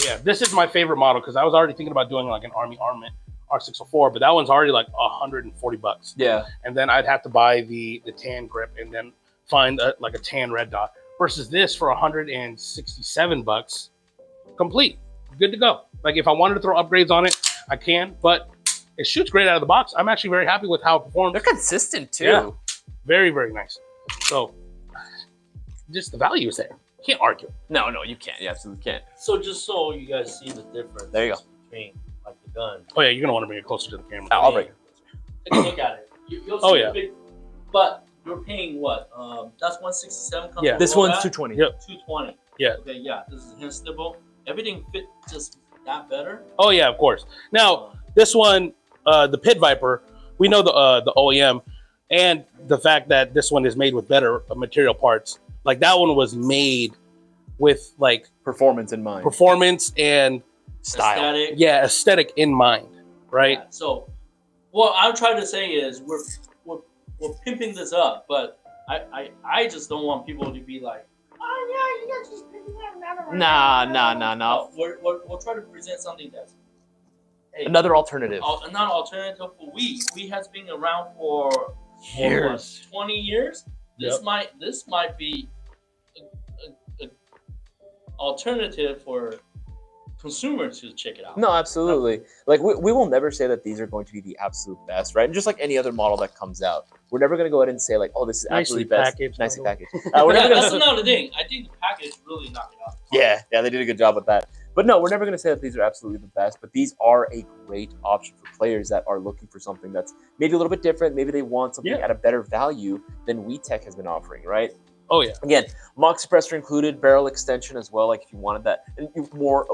Yeah, this is my favorite model because I was already thinking about doing like an Army Armament R604, but that one's already like $140. Yeah, and then I'd have to buy the tan grip and then find like a tan red dot. Versus this for $167, complete, good to go. Like if I wanted to throw upgrades on it, I can, but it shoots great out of the box. I'm actually very happy with how it performs. They're consistent too. Yeah. Very, very nice. So just the value is there. Can't argue. No, you can't. You absolutely can't. So just so you guys see the difference. There you go. Between like the gun. Oh yeah, you're gonna want to bring it closer to the camera. I'll bring it. Take a look at it. You'll see the big, but you're paying what? That's 167. Yeah. This one's 220. Yep. 220. Yeah. Okay. Yeah. This is hand stable. Everything fit just that better. Oh yeah, of course. Now this one, the Pit Viper, we know the OEM, and the fact that this one is made with better material parts. Like that one was made with like performance in mind. Performance and style. Aesthetic. Yeah, aesthetic in mind, right? Yeah. So, what I'm trying to say is we're pimping this up, but I just don't want people to be like, oh yeah, you guys just pimping that. Nah. We'll try to present something that's another alternative. Not alternative for Wii. Wii has been around for years. 20 years. This Yep. might be a alternative for consumers to check it out. No, absolutely. Like we will never say that these are going to be the absolute best, right? And just like any other model that comes out, we're never going to go ahead and say like, oh, this is absolutely best. Nicely packaged. We're never That's gonna... another thing. I think the package really knocked it out. Yeah, they did a good job with that. But no, we're never going to say that these are absolutely the best, but these are a great option for players that are looking for something that's maybe a little bit different. Maybe they want something at a better value than WeTech has been offering, right? Oh yeah. Again, mock suppressor included, barrel extension as well. Like if you wanted that, and more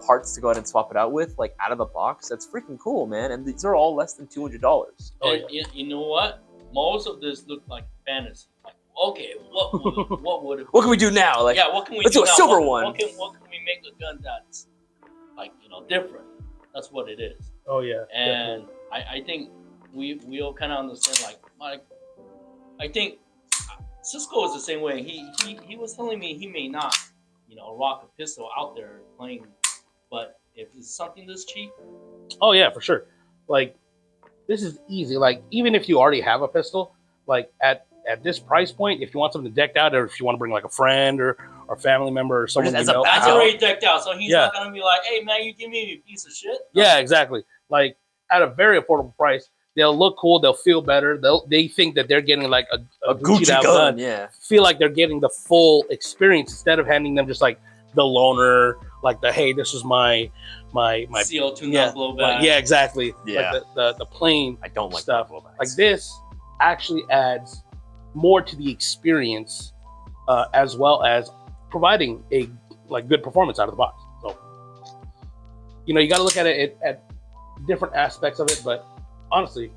parts to go ahead and swap it out with, like out of the box, that's freaking cool, man. And these are all less than $200. Oh, and you know what? Most of this look like fantasy. Like, okay, what would it? What can we do now? Like, yeah, what can we let's do do a now? silver what one. can we make a gun that's like different? That's what it is. Oh yeah. And I think we all kind of understand like I think Cisco is the same way. He was telling me he may not rock a pistol out there playing, but if it's something this cheap. Oh yeah, for sure. Like this is easy. Like even if you already have a pistol, like at this price point, if you want something decked out, or if you want to bring like a friend or family member or someone that's already decked out, so he's not gonna be like, "Hey man, you give me a piece of shit." Yeah, exactly. Like at a very affordable price, They'll look cool. They'll feel better. They think that they're getting like a Gucci gun. Yeah. Feel like they're getting the full experience instead of handing them just like the loaner, like the hey, this is my CO2 not blowback. yeah, exactly. Yeah. Like the plain I don't like stuff. blowbacks. Like this actually adds more to the experience, as well as providing a like good performance out of the box. So, you know, you got to look at it at different aspects of it, but honestly,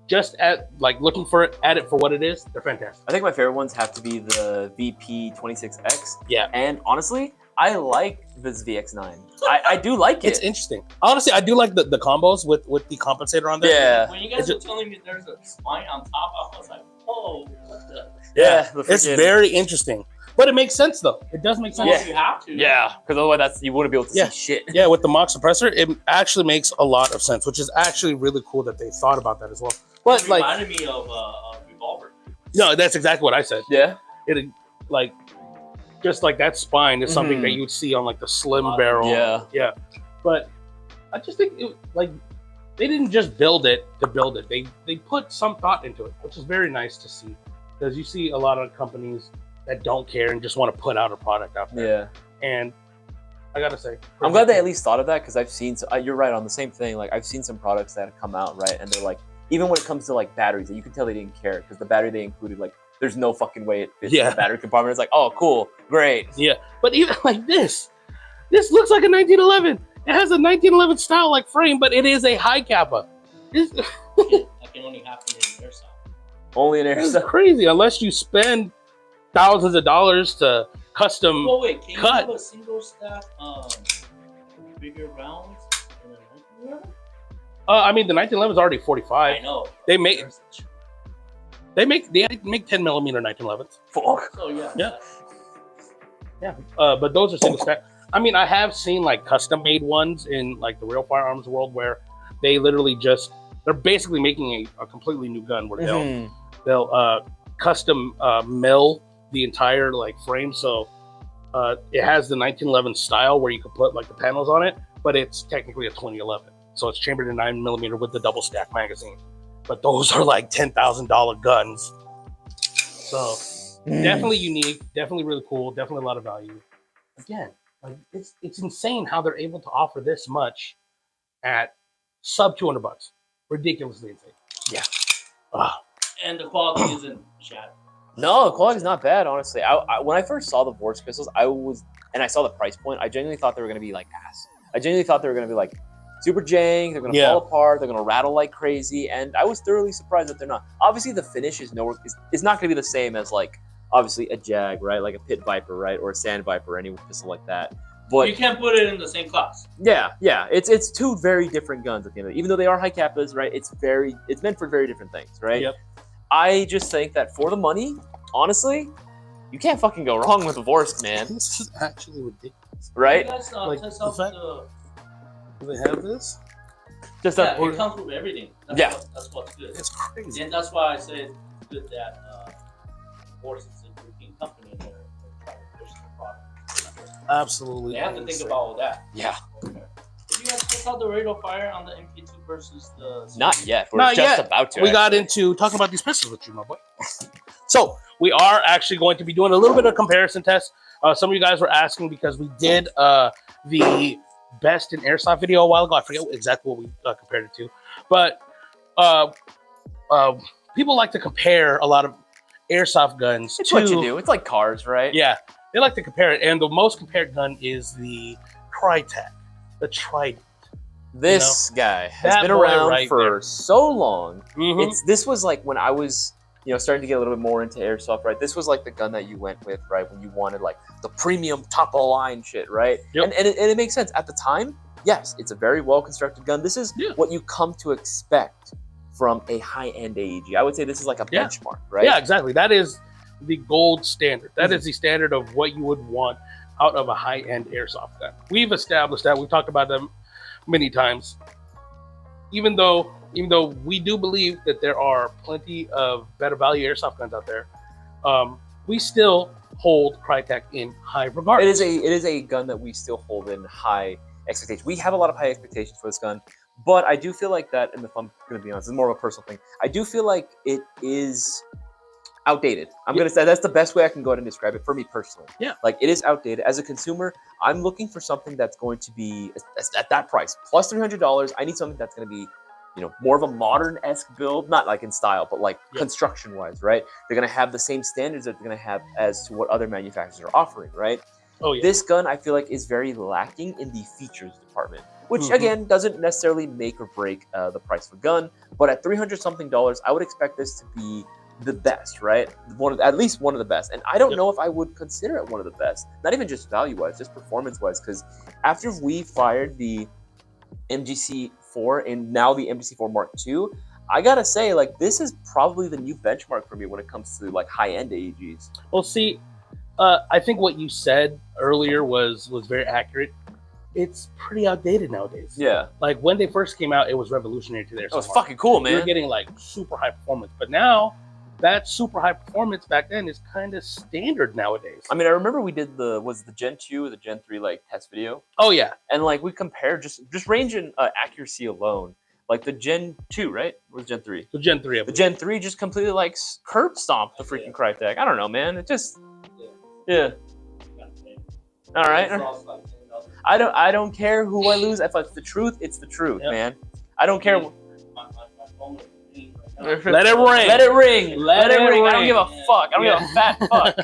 just at like looking for it at it for what it is, they're fantastic. I think my favorite ones have to be the VP26X. Yeah. And honestly, I like this VX9. I do like it. It's interesting. Honestly, I do like the combos with the compensator on there. Yeah. When you guys were telling me there's a spine on top, I was like, oh, what the? Yeah. It's very interesting. But it makes sense though. It does make sense. Well, you have to. Yeah, because otherwise you wouldn't be able to see shit. Yeah, with the mock suppressor, it actually makes a lot of sense, which is actually really cool that they thought about that as well. But It like, reminded me of a revolver. no, that's exactly what I said. Yeah. It like just like that spine is something that you would see on like the slim barrel. Yeah. But I just think like they didn't just build it to build it. They put some thought into it, which is very nice to see, because you see a lot of companies that don't care and just want to put out a product out there. Yeah. And I gotta say, I'm glad they at least thought of that, because I've seen, you're right on the same thing. Like I've seen some products that have come out, right? And they're like, even when it comes to like batteries, you can tell they didn't care, because the battery they included, like there's no fucking way it fits in the battery compartment. It's like, oh, cool, great. Yeah. But even like this looks like a 1911. It has a 1911 style like frame, but it is a high kappa. That can only happen in airsoft. Only in It's airsoft. crazy unless you spend thousands of dollars to custom Oh wait, can you cut. have a single stack bigger rounds in a 1911? I mean, the 1911 is already 45. I know. They make 10 millimeter 1911s. Fuck. So yeah. Yeah. Yeah. But those are single stack. I mean, I have seen like custom made ones in like the real firearms world where they literally they're basically making a completely new gun where they'll custom mill the entire like frame. So it has the 1911 style where you could put like the panels on it, but it's technically a 2011. So it's chambered in 9 millimeter with the double stack magazine. But those are like $10,000 guns. So definitely unique, definitely really cool, definitely a lot of value. Again, like it's insane how they're able to offer this much at sub $200. Ridiculously insane. Yeah. And the quality isn't shattered. No, the quality's not bad, honestly. When I first saw the Vorsk pistols, I saw the price point, I genuinely thought they were going to be like ass. I genuinely thought they were going to be like super jank, they're going to fall apart, they're going to rattle like crazy, and I was thoroughly surprised that they're not. Obviously, the finish is not going to be the same as like, obviously, a Jag, right? Like a Pit Viper, right? Or a Sand Viper, any pistol like that. But you can't put it in the same class. Yeah. It's two very different guns at the end of it. Even though they are high kappas, right? It's meant for very different things, right? Yep. I just think that for the money, honestly, you can't fucking go wrong with the Vorsk, man. This is actually ridiculous. Right? You guys, Like, test the out fact- the... Do they have this? Just Yeah, it comes with everything. That's what's good. It's crazy. And that's why I say it's good that Vorsk is a European company and they're trying to push the product. Absolutely. They have to think insane. about all that. Yeah. Okay. Did you guys test out the rate of fire on the MK2 versus the... Not yet. We're Not just yet. about to. We got actually. into talking about these pistols with you, my boy. So we are actually going to be doing a little bit of comparison test. Some of you guys were asking because we did the best in airsoft video a while ago. I forget exactly what we compared it to, but people like to compare a lot of airsoft guns. It's what you do. It's like cars, right? Yeah, they like to compare it, and the most compared gun is the Crytek, the Trident. This guy has That been boy around right for there. so long. Mhm. This was like when I was, starting to get a little bit more into airsoft, right? This was like the gun that you went with, right? When you wanted like the premium top of the line shit, right? Yep. And it makes sense at the time. Yes, it's a very well constructed gun. This is what you come to expect from a high end AEG. I would say this is like a benchmark, right? Yeah, exactly. That is the gold standard. That is the standard of what you would want out of a high end airsoft gun. We've established that. We've talked about them many times. Even though we do believe that there are plenty of better value airsoft guns out there, we still hold Crytek in high regard. It is a gun that we still hold in high expectations. We have a lot of high expectations for this gun, But I do feel like that, and if I'm going to be honest, it's more of a personal thing. I do feel like it is outdated. I'm going to say that's the best way I can go ahead and describe it for me personally. Yeah. Like, it is outdated. As a consumer, I'm looking for something that's going to be at that price. Plus $300, I need something that's going to be, you know, more of a modern-esque build, not like in style, but like construction-wise, right? They're going to have the same standards that they're going to have as to what other manufacturers are offering, right? Oh, yeah. This gun, I feel like, is very lacking in the features department, which again doesn't necessarily make or break the price of a gun. But at $300-something, I would expect this to be the best, right? At least one of the best. And I don't know if I would consider it one of the best. Not even just value-wise, just performance-wise. Because after we fired the MGC4 and now the MGC4 Mark II, I gotta say, like, this is probably the new benchmark for me when it comes to like high-end AEGs. Well, see, I think what you said earlier was very accurate. It's pretty outdated nowadays. Yeah. Like, when they first came out, it was revolutionary to their It was fucking cool, man. You're getting like super high performance, but now that super high performance back then is kind of standard nowadays. I mean, I remember we did the Gen 2 or the Gen 3 like test video. Oh yeah. And like we compared just range and accuracy alone. Like the Gen 2, right? Or was Gen 3? The Gen 3. The Gen 3 just completely like curb stomped the freaking Crytek. I don't know, man. It just yeah. All right. I don't care who I lose. If it's the truth, it's the truth, man. I don't care. Let it ring. Let it ring. Let it ring. I don't give a Yeah. fuck. I don't give a fat fuck.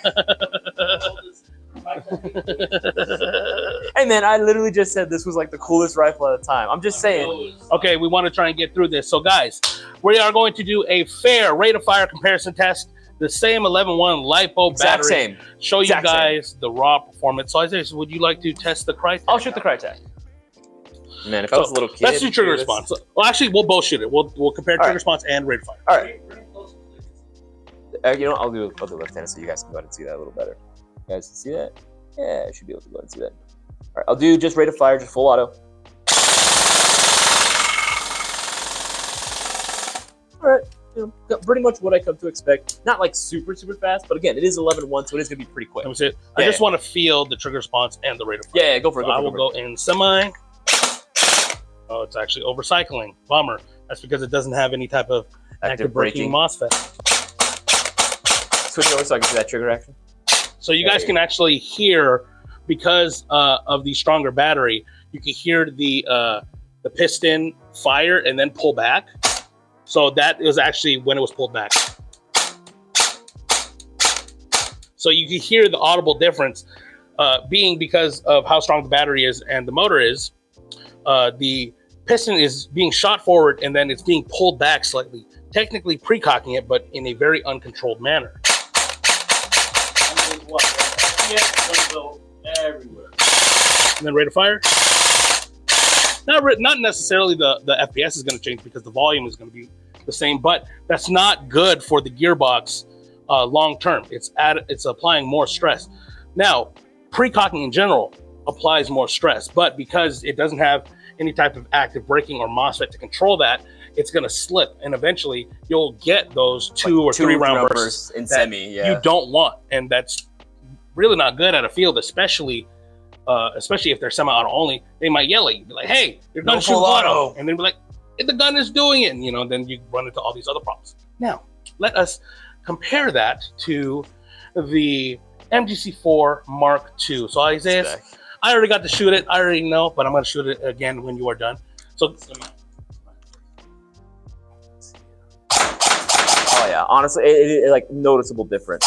Hey man, I literally just said this was like the coolest rifle at the time. I'm just saying. Okay, we want to try and get through this. So guys, we are going to do a fair rate of fire comparison test. The same 11-1 LiPo battery. Same. Show you guys the raw performance. So Isaiah, would you like to test the Crytek? I'll shoot the Crytek. Man, if I was a little kid, let's do trigger response. Well, actually, we'll both shoot it. We'll compare trigger response and rate of fire. All right. You know, I'll do left-handed so you guys can go ahead and see that a little better. You guys can see that? Yeah, I should be able to go ahead and see that. All right, I'll do just rate of fire, just full auto. All right. You know, pretty much what I come to expect. Not like super fast, but again, it is 11-1, so it is going to be pretty quick. That was it. I just want to feel the trigger response and the rate of fire. Yeah, go for it. So I will go in semi. Oh, it's actually overcycling. Bummer. That's because it doesn't have any type of active braking MOSFET. Switch over so I can see that trigger action. So you guys can actually hear, because of the stronger battery, you can hear the piston fire and then pull back. So that was actually when it was pulled back. So you can hear the audible difference being because of how strong the battery is and the motor is. The piston is being shot forward and then it's being pulled back slightly, technically pre-cocking it, but in a very uncontrolled manner. Everywhere. And then rate of fire. Not necessarily the FPS is going to change because the volume is going to be the same, but that's not good for the gearbox long term. It's applying more stress. Now, pre-cocking in general applies more stress, but because it doesn't have any type of active braking or MOSFET to control that, it's going to slip, and eventually you'll get those two or three round bursts in semi. Yeah, you don't want, and that's really not good at a field, especially if they're semi-auto only. They might yell at you, be like, "Hey, your gun shoots auto," and then be like, "The gun is doing it," and, you know, then you run into all these other problems. Now, let us compare that to the MGC4 Mark II. So Isaiah, I already got to shoot it. I already know, but I'm going to shoot it again when you are done. So, oh yeah, honestly, it like noticeable difference.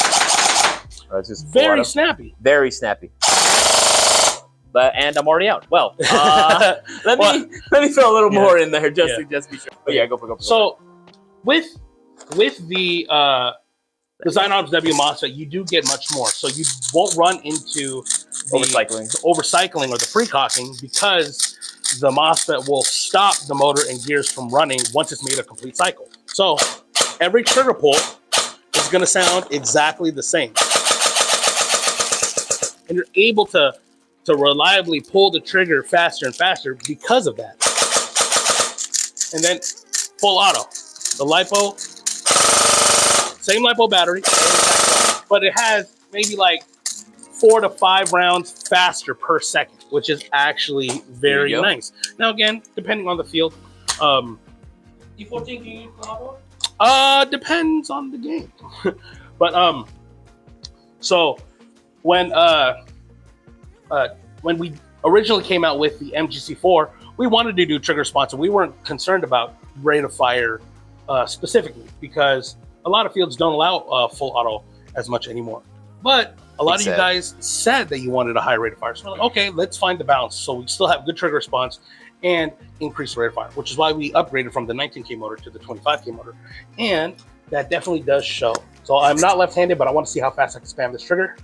It's just very snappy. Very snappy. And I'm already out. Well, let me throw a little more in there just to be sure. But yeah, go for it. So with the Design Arms W MOSFET, you do get much more. So you won't run into the overcycling or the pre-cocking because the MOSFET will stop the motor and gears from running once it's made a complete cycle. So every trigger pull is going to sound exactly the same. And you're able to reliably pull the trigger faster and faster because of that. And then full auto. The LiPo, same LiPo battery, but it has maybe like 4 to 5 rounds faster per second, which is actually very nice. Now again, depending on the field, D14 can you use auto? Depends on the game. But so when we originally came out with the MGC4, we wanted to do trigger spots, and we weren't concerned about rate of fire specifically, because a lot of fields don't allow full auto as much anymore. But a lot of you guys said that you wanted a high rate of fire. So we're like, okay, let's find the balance so we still have good trigger response and increase the rate of fire, which is why we upgraded from the 19K motor to the 25K motor. And that definitely does show. So I'm not left-handed, but I want to see how fast I can spam this trigger.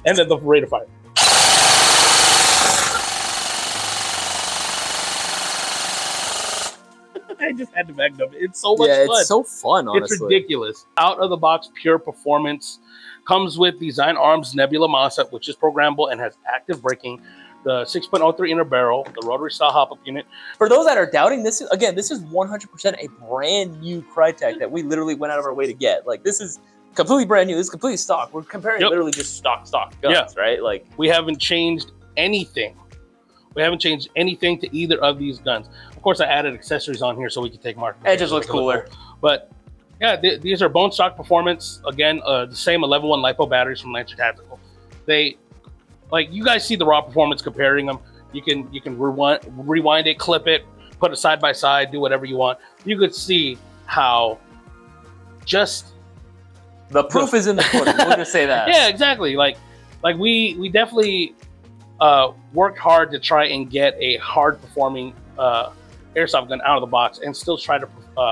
And then the rate of fire. I just had to magnum it. It's so much fun. It's so fun, honestly. It's ridiculous. Out of the box, pure performance. Comes with Design Arms Nebula Mossad, which is programmable and has active braking. The 6.03 inner barrel, the rotary style hop-up unit. For those that are doubting, this is 100% a brand new Crytek that we literally went out of our way to get. Like, this is completely brand new. This is completely stock. We're comparing literally just stock guns, right? Like, we haven't changed anything. We haven't changed anything to either of these guns. Of course, I added accessories on here so we can take mark. It just looks cooler. But yeah, these are bone stock performance. Again, the same 11-1 LiPo batteries from Lancer Tactical. They, like, you guys see the raw performance comparing them. You can rewind it, clip it, put it side by side, do whatever you want. You could see how just the proof is in the pudding. We'll just say that. Yeah, exactly. Like we definitely worked hard to try and get a hard performing airsoft gun out of the box and still try to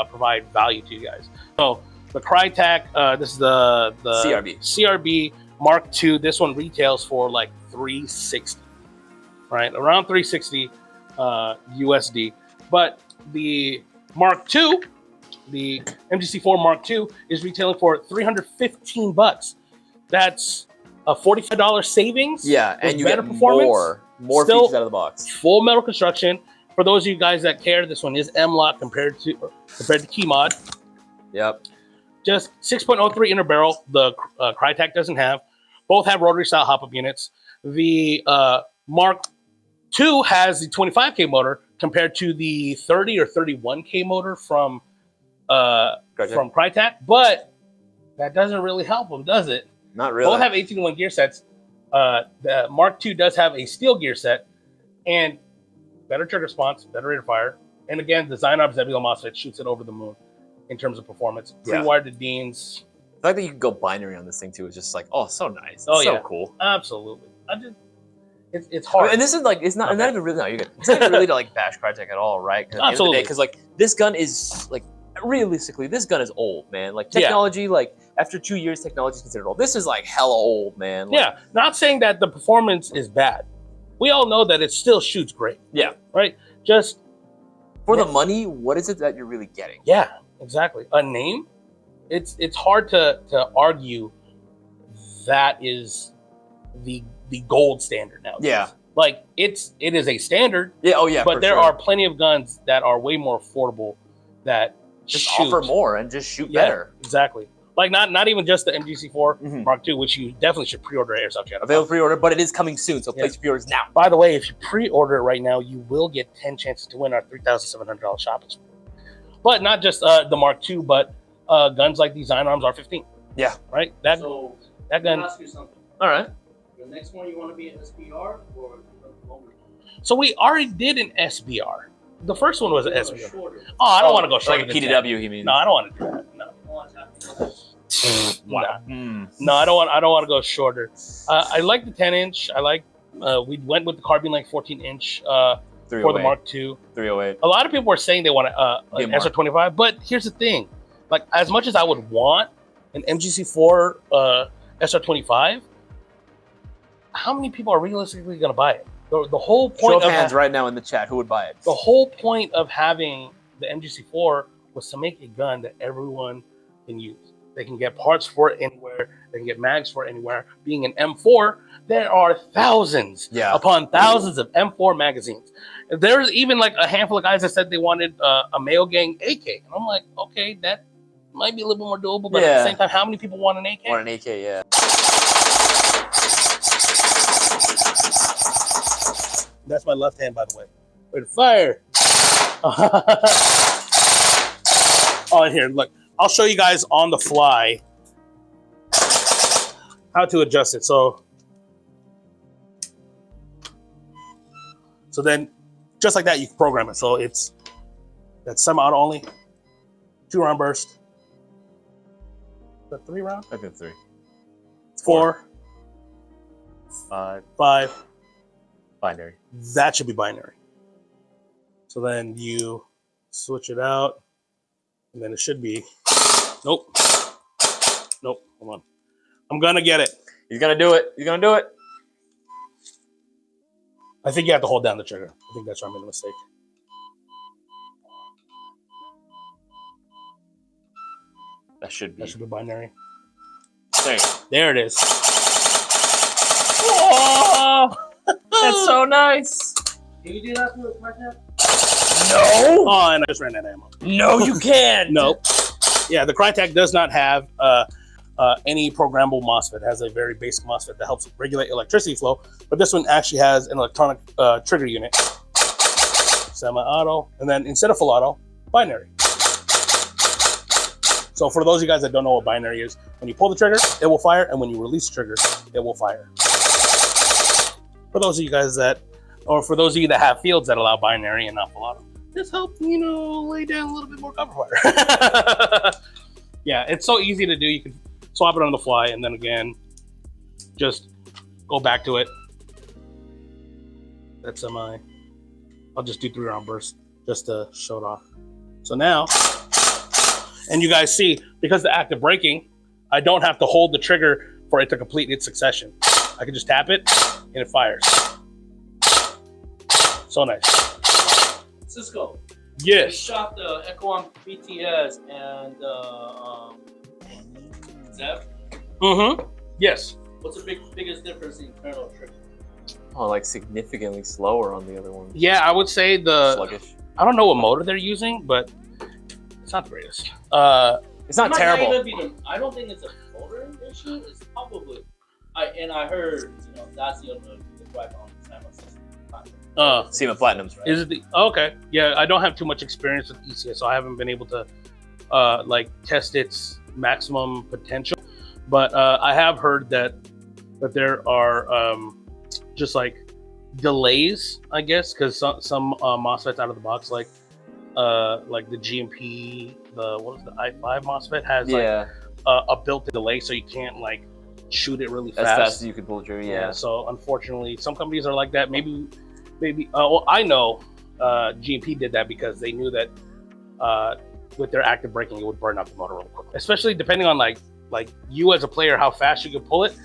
provide value to you guys. So the Crytek, this is the CRB Mark II. This one retails for like $360, right? Around $360 USD. But the Mark II, the MGC4 Mark II, is retailing for $315. That's a $45 savings. Yeah, and you better get performance, more features out of the box. Full metal construction. For those of you guys that care, this one is M-Lock compared to key mod. Yep. Just 6.03 inner barrel. The Crytek doesn't have. Both have rotary style hop-up units. The Mark II has the 25K motor compared to the 30 or 31K motor from Crytek, but that doesn't really help them, does it? Not really. Both have 18-1 gear sets. The Mark II does have a steel gear set and better trigger response, better rate of fire. And again, Design Arms Nebula Mossad shoots it over the moon in terms of performance. Pre-wired to Deans. The fact that you can go binary on this thing too is just like, oh, so nice. It's so cool. Absolutely. It's hard. And this is like, it's not even really, no, you're good. It's not even really to like bash Crytek at all, right? Absolutely. Because like this gun is like, realistically, this gun is old, man. Like technology, like after 2 years, technology is considered old. This is like hella old, man. Like, yeah, not saying that the performance is bad. We all know that it still shoots great. Yeah. Right? Just for the money, what is it that you're really getting? Yeah, exactly. A name? It's hard to argue that is the gold standard now. Yeah. Like it is a standard. Yeah, oh yeah. But there are plenty of guns that are way more affordable that just offer more and just shoot better. Exactly. Like not even just the MGC4 Mark II, which you definitely should pre-order at Airsoft Channel. Available pre-order, but it is coming soon, so place pre-orders now. By the way, if you pre-order it right now, you will get 10 chances to win our $3,700 shopping spree. But not just the Mark II, but guns like Design Arms R14. Yeah. Right? That gun. Let me ask you something. All right. The next one, you want to be an SBR or longer? So we already did an SBR. The first one was an SBR. Oh, I don't want to go shorter. Like a PDW, he means. No, I don't want to do that. No. Wow. No, I don't want to go shorter. I like the 10-inch. I like. We went with the carbine length 14-inch for the Mark II. 308. A lot of people were saying they want an SR25, but here's the thing: like as much as I would want an MGC4 SR25, how many people are realistically going to buy it? The whole point Show of hands right now in the chat. Who would buy it? The whole point of having the MGC4 was to make a gun that everyone can use. They can get parts for it anywhere. They can get mags for it anywhere. Being an M4, there are thousands upon thousands of M4 magazines. There's even like a handful of guys that said they wanted a Mayo Gang AK. And I'm like, okay, that might be a little bit more doable. But at the same time, how many people want an AK? Want an AK, yeah. That's my left hand, by the way. Ready to fire. Oh, here, look. I'll show you guys on the fly how to adjust it. So then, just like that, you can program it. So that's semi-auto only. 2-round burst. Is that 3 round? I think 3. 4. 5. 5. Binary. That should be binary. So then you switch it out, and then it should be. Nope. Hold on. I'm gonna get it. He's gonna do it. I think you have to hold down the trigger. I think that's where I made a mistake. That should be binary. There it is. Oh, that's so nice. Can you do that through a crank? No. Oh, and I just ran out of ammo. No, you can't. No. Yeah, the Crytek does not have any programmable MOSFET. It has a very basic MOSFET that helps regulate electricity flow, but this one actually has an electronic trigger unit. Semi-auto, and then instead of full auto, binary. So for those of you guys that don't know what binary is, when you pull the trigger, it will fire, and when you release the trigger, it will fire. For those of you guys that, or for those of you that have fields that allow binary and not full auto, this helps, lay down a little bit more cover fire. Yeah, it's so easy to do. You can swap it on the fly, and then again, just go back to it. That's I'll just do 3-round burst just to show it off. So now, and you guys see, because the active braking, I don't have to hold the trigger for it to complete its succession. I can just tap it, and it fires. So nice. Cisco. Yes. We shot the Echo on BTS and Zev. Mm-hmm. Yes. What's the biggest difference in internal trigger? Oh, like significantly slower on the other one. Yeah, I would say sluggish. I don't know what motor they're using, but it's not the greatest. It's not terrible. I don't think it's a motor issue. It's probably. I heard that's the gripe on the SAMA system. SEMA Platinums, right? Is it the okay? Yeah, I don't have too much experience with ECS, so I haven't been able to test its maximum potential. But I have heard that there are just like delays, I guess, because some MOSFETs out of the box, like the GMP, the i5 MOSFET has a built-in delay, so you can't shoot it really fast. As fast as you can pull the trigger. Yeah. So unfortunately, some companies are like that. Maybe. Well, I know GMP did that because they knew that with their active braking, it would burn up the motor real quick. Especially depending on like you as a player, how fast you can pull it.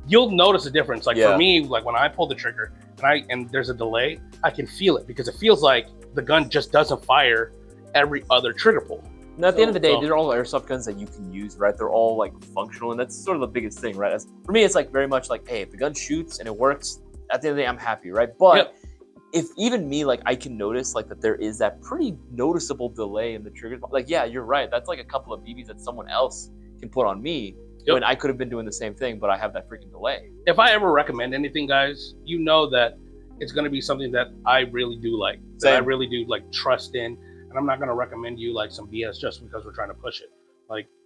You'll notice a difference. For me, when I pull the trigger and there's a delay, I can feel it because it feels like the gun just doesn't fire every other trigger pull. Now, at the end of the day, they're all airsoft guns that you can use, right? They're all functional, and that's sort of the biggest thing, right? For me, it's very much hey, if the gun shoots and it works, at the end of the day, I'm happy, right? But if even me, I can notice that there is that pretty noticeable delay in the triggers. Yeah, you're right. That's a couple of BBs that someone else can put on me when I could have been doing the same thing, but I have that freaking delay. If I ever recommend anything, guys, you know that it's going to be something that I really do like, that I really do trust in, and I'm not going to recommend you some BS just because we're trying to push it.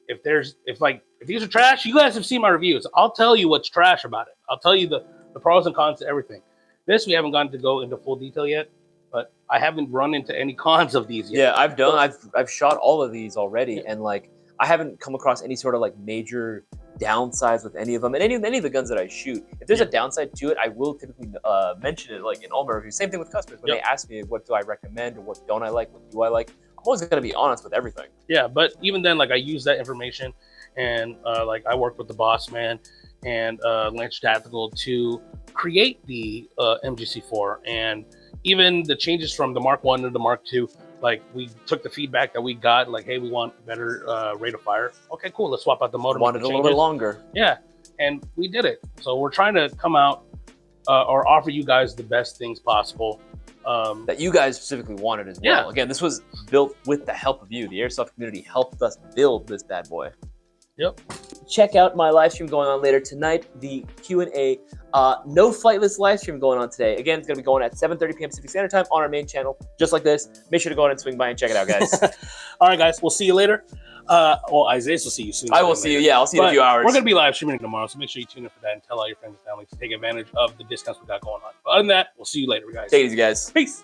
If these are trash, you guys have seen my reviews. I'll tell you what's trash about it. I'll tell you the pros and cons to everything. This we haven't gotten to go into full detail yet, but I haven't run into any cons of these yet. Yeah, I've shot all of these already, and I haven't come across any sort of major downsides with any of them. And any of the guns that I shoot, if there's a downside to it, I will typically mention it in all my reviews. Same thing with customers. When they ask me what do I recommend or what don't I like, what do I like, I'm always gonna be honest with everything. Yeah, but even then, I use that information, and I work with the boss man and Lynch Tactical to create the MGC4, and even the changes from the Mark I to the Mark II. We took the feedback that we got, hey, we want better rate of fire. Okay, cool. Let's swap out the motor. Wanted a little bit longer. Yeah, and we did it. So we're trying to come out or offer you guys the best things possible. That you guys specifically wanted as well. Yeah. Again, this was built with the help of you. The airsoft community helped us build this bad boy. Yep. check out my live stream going on later tonight. The Q&A, no flightless live stream going on today. Again, it's going to be going at 7:30 p.m. Pacific Standard Time on our main channel, just like this. Make sure to go ahead and swing by and check it out, guys. All right, guys. We'll see you later. Well, Isaiah will see you soon. I will see you. Yeah, I'll see you in a few hours. We're going to be live streaming tomorrow, so make sure you tune in for that and tell all your friends and family to take advantage of the discounts we got going on. But other than that, we'll see you later, guys. Take it easy, guys. Peace.